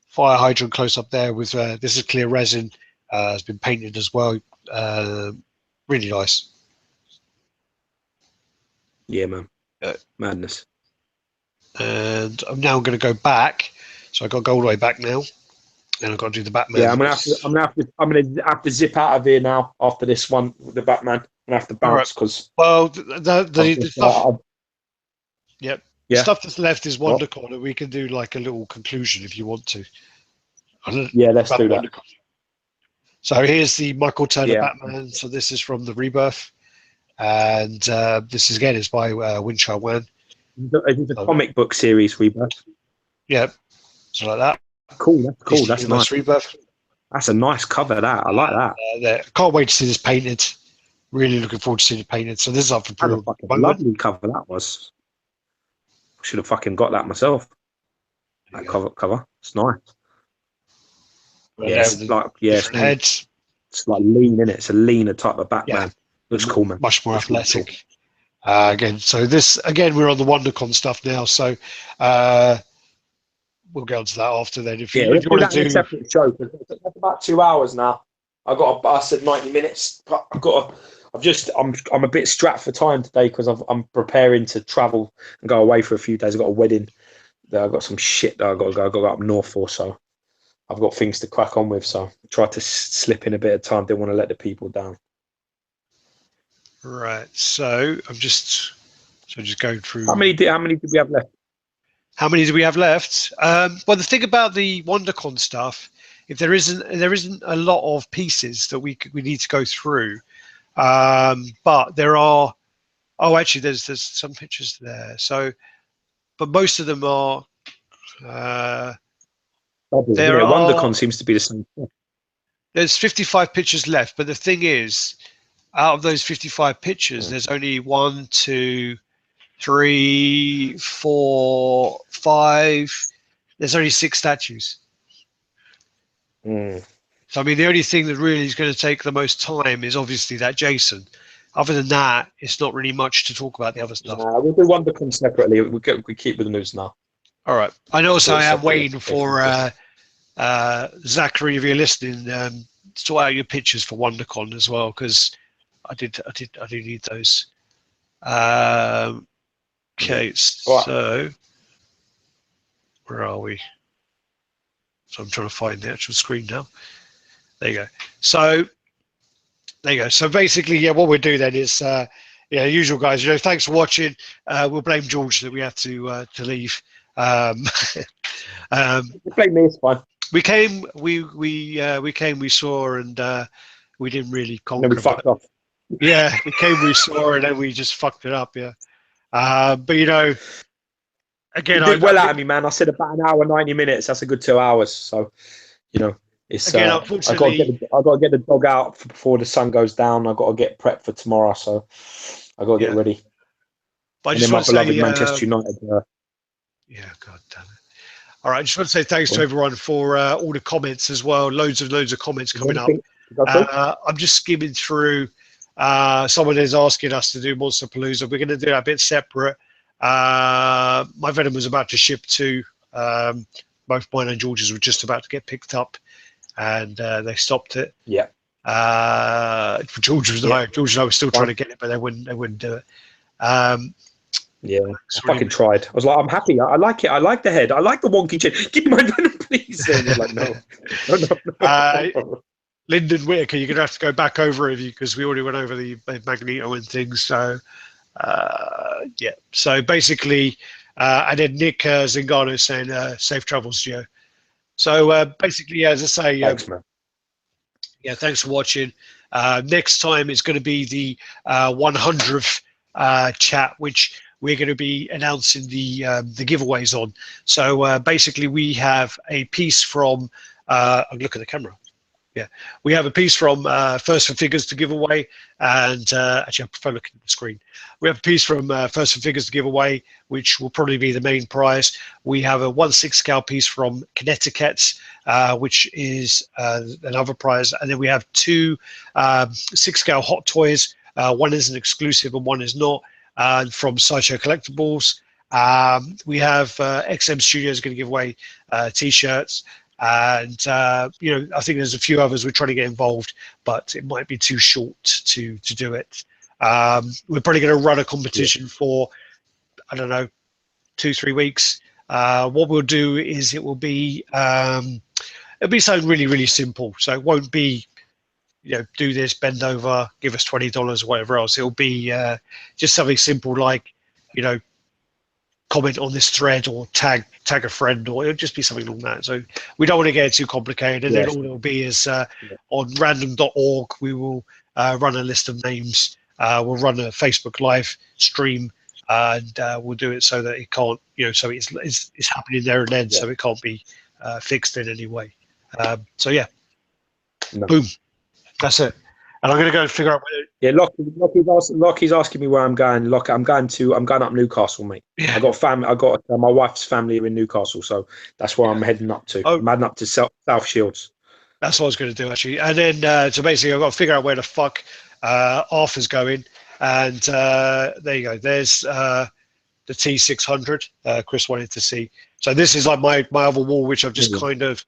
fire hydrant close up there with this is clear resin. Has been painted as well. Really nice. Yeah, man. Madness. And I'm now going to go back. So I got to go all the way back now, and I've got to do the Batman. Yeah, I'm gonna have to zip out of here now after this one with the Batman. I'm gonna have to bounce because the stuff. Yep. Yeah. The stuff that's left is Wonder Corner. We can do like a little conclusion if you want to. Yeah, let's do that. So here's the Michael Turner Batman. So this is from the Rebirth, and this is again is by Winchar Wan. It's a comic book series Rebirth. Yeah, so like that. Cool. That's cool. That's nice. Rebirth. That's a nice cover. That I like that. Can't wait to see this painted. Really looking forward to seeing it painted. So this is up for pre-order. Lovely cover that was. Should have fucking got that myself. That cover. It's nice. Heads. It's like lean in it. It's a leaner type of Batman. Looks cool, man. Much more Looks really athletic. cool. Again, so this again, we're on the WonderCon stuff now, so we'll go on to that after then. If you Let's do want that to in a separate show. That's about 2 hours now. I got a bus at 90 minutes. But I'm a bit strapped for time today because I'm preparing to travel and go away for a few days. I've got a wedding. I've got some shit that I've got to go up north for, so I've got things to crack on with. So I tried to slip in a bit of time. Didn't want to let the people down. right, so I'm just going through. How many did we have left? How many do we have left? Well, the thing about the WonderCon stuff, if there isn't a lot of pieces that we need to go through, but there are. Oh, actually, there's some pictures there. So, but most of them are. WonderCon seems to be the same. There's 55 pictures left, but the thing is, out of those 55 pictures, there's only 1, 2, 3, 4, 5. There's only 6 statues. So I mean, the only thing that really is going to take the most time is obviously that Jason. Other than that, it's not really much to talk about the other stuff. We'll do WonderCon separately. We keep with the news now. All right. And also, I am waiting for Zachary, if you're listening, sort out your pictures for WonderCon as well, because I do need those. Okay, so where are we? So I'm trying to find the actual screen now. There you go. So there you go. So basically, yeah, what we'll do then is, usual guys. Thanks for watching. We'll blame George that we have to leave. Blame me, it's fine. We came, we saw, and we didn't really conquer. No, we fucked off. Yeah, we came, we saw, and then we just fucked it up. Yeah, but again, you did well out of me, man. I said about an hour, 90 minutes. That's a good 2 hours. So, it's again, unfortunately, I got to get the dog out before the sun goes down. I got to get prepped for tomorrow, so I got to get ready. But I just want to say, Manchester United. Yeah, God damn it. All right, I just want to say thanks to everyone for all the comments as well. Loads of comments coming up. I'm just skimming through. Someone is asking us to do Monster Palooza. We're going to do that a bit separate. My Venom was about to ship to. Both mine and George's were just about to get picked up, and they stopped it. Yeah. George and I were still trying to get it, but they wouldn't do it. Yeah, I fucking tried. I was like, I'm happy. I like it. I like the head. I like the wonky chin. Give me my Venom, please. And you're like, no. Lyndon Whitaker, you're going to have to go back over it because we already went over the Magneto and things. So, yeah. So basically, and then Nick Zingano saying, safe travels, Gio. So basically, as I say, thanks, man. Yeah, thanks for watching. Next time is going to be the 100th chat, which we're going to be announcing the giveaways on. So basically, we have a piece from. Look at the camera. Yeah, we have a piece from First for Figures to give away, and actually, I prefer looking at the screen. We have a piece from First for Figures to give away, which will probably be the main prize. We have a 1/6 scale piece from Connecticut, which is another prize, and then we have 2 6 scale hot toys. One is an exclusive and one is not. From Sideshow Collectibles. We have XM Studios going to give away T-shirts, and I think there's a few others we're trying to get involved, but it might be too short to do it. We're probably going to run a competition for, I don't know, 2-3 weeks. What we'll do is it'll be something really, really simple. So it won't be, do this, bend over, give us $20 or whatever else. It'll be just something simple like, comment on this thread or tag a friend, or it'll just be something like that. So we don't want to get it too complicated. And then all it'll be is on random.org, we will run a list of names. We'll run a Facebook live stream, and we'll do it so that it can't, so it's happening there and then, so it can't be fixed in any way. So yeah, boom. That's it. And I'm going to go and figure out whether... Yeah, Lockie's asking me where I'm going. I'm going up Newcastle, mate. Yeah. I got family. I got my wife's family are in Newcastle, so that's where I'm heading up to. I'm heading up to South Shields. That's what I was going to do, actually. And then, so basically, I've got to figure out where the fuck Arthur's going. And there you go. There's the T600 Chris wanted to see. So this is like my other wall, which I've just kind of,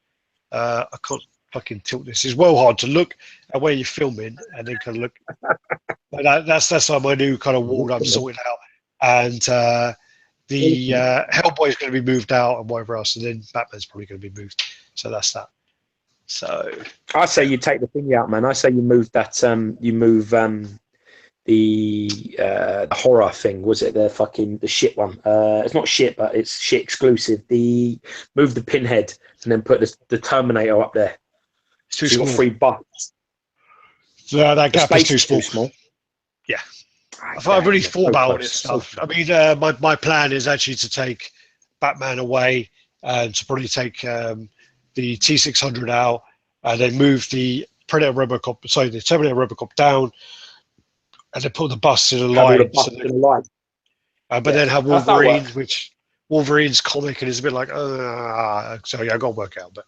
I can't fucking tilt this. It's well hard to look at where you're filming and then kind of look. But that's like my new kind of wall that I'm sorting out. And the Hellboy's going to be moved out and whatever else. And then Batman's probably going to be moved. So that's that. So I say you take the thing out, man. I say you move that. You move the horror thing. Was it the shit one? It's not shit, but it's shit exclusive. Move the Pinhead and then put the Terminator up there. It's too so small. Got 3 bucks. So that gap is too small. Yeah. I've really thought about all this stuff. I mean, my plan is actually to take Batman away and to probably take the T600 out and then move the Terminator Robocop down and then put the bust to the line. But then have Wolverine, which Wolverine's comic and it's a bit like, so yeah, I got to work out. But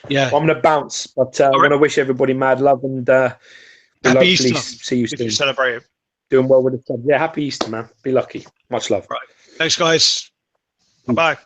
yeah, well, I'm going to bounce, but I want to wish everybody mad love and happy Easter. See you soon. You celebrate it. Doing well with the club. Yeah, happy Easter, man. Be lucky. Much love. Right. Thanks, guys. Bye.